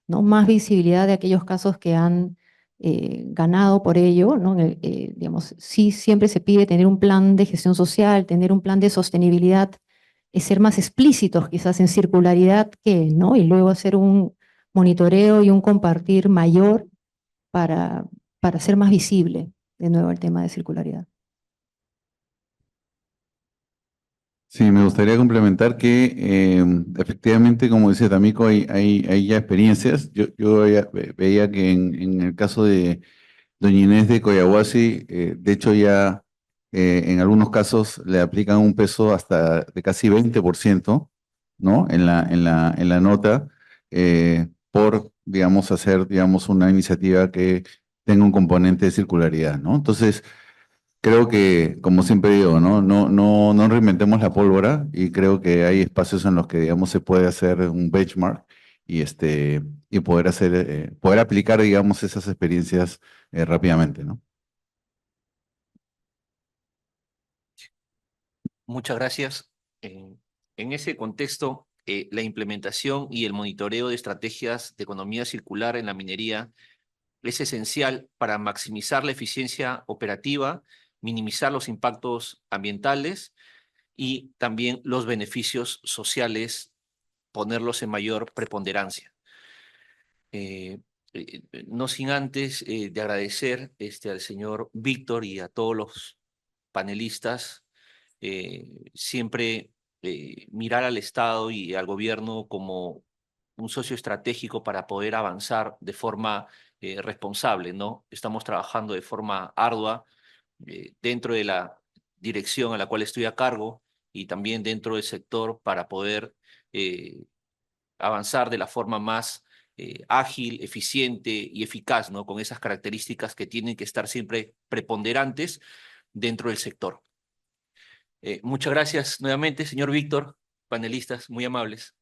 ¿no? Más visibilidad de aquellos casos que han ganado por ello, ¿no? Digamos, sí, siempre se pide tener un plan de gestión social, tener un plan de sostenibilidad, ser más explícitos quizás en circularidad ¿no? Y luego hacer un monitoreo y un compartir mayor para hacer más visible de nuevo el tema de circularidad. Sí, me gustaría complementar que efectivamente, como dice Tamiko, hay ya experiencias. Yo veía que en el caso de doña Inés de Coyahuasi, de hecho ya en algunos casos le aplican un peso hasta de casi 20%, ¿no? En la nota, por, digamos, hacer, digamos, una iniciativa que tenga un componente de circularidad, ¿no? Entonces, creo que, como siempre digo, no reinventemos la pólvora, y creo que hay espacios en los que, digamos, se puede hacer un benchmark y poder hacer, poder aplicar, digamos, esas experiencias rápidamente, ¿no? Muchas gracias. En ese contexto, la implementación y el monitoreo de estrategias de economía circular en la minería es esencial para maximizar la eficiencia operativa, minimizar los impactos ambientales y también los beneficios sociales, ponerlos en mayor preponderancia. No sin antes de agradecer al señor Víctor y a todos los panelistas, siempre mirar al Estado y al gobierno como un socio estratégico para poder avanzar de forma responsable, ¿no? Estamos trabajando de forma ardua dentro de la dirección a la cual estoy a cargo y también dentro del sector para poder avanzar de la forma más ágil, eficiente y eficaz, ¿no? Con esas características que tienen que estar siempre preponderantes dentro del sector. Muchas gracias nuevamente, señor Víctor, panelistas muy amables.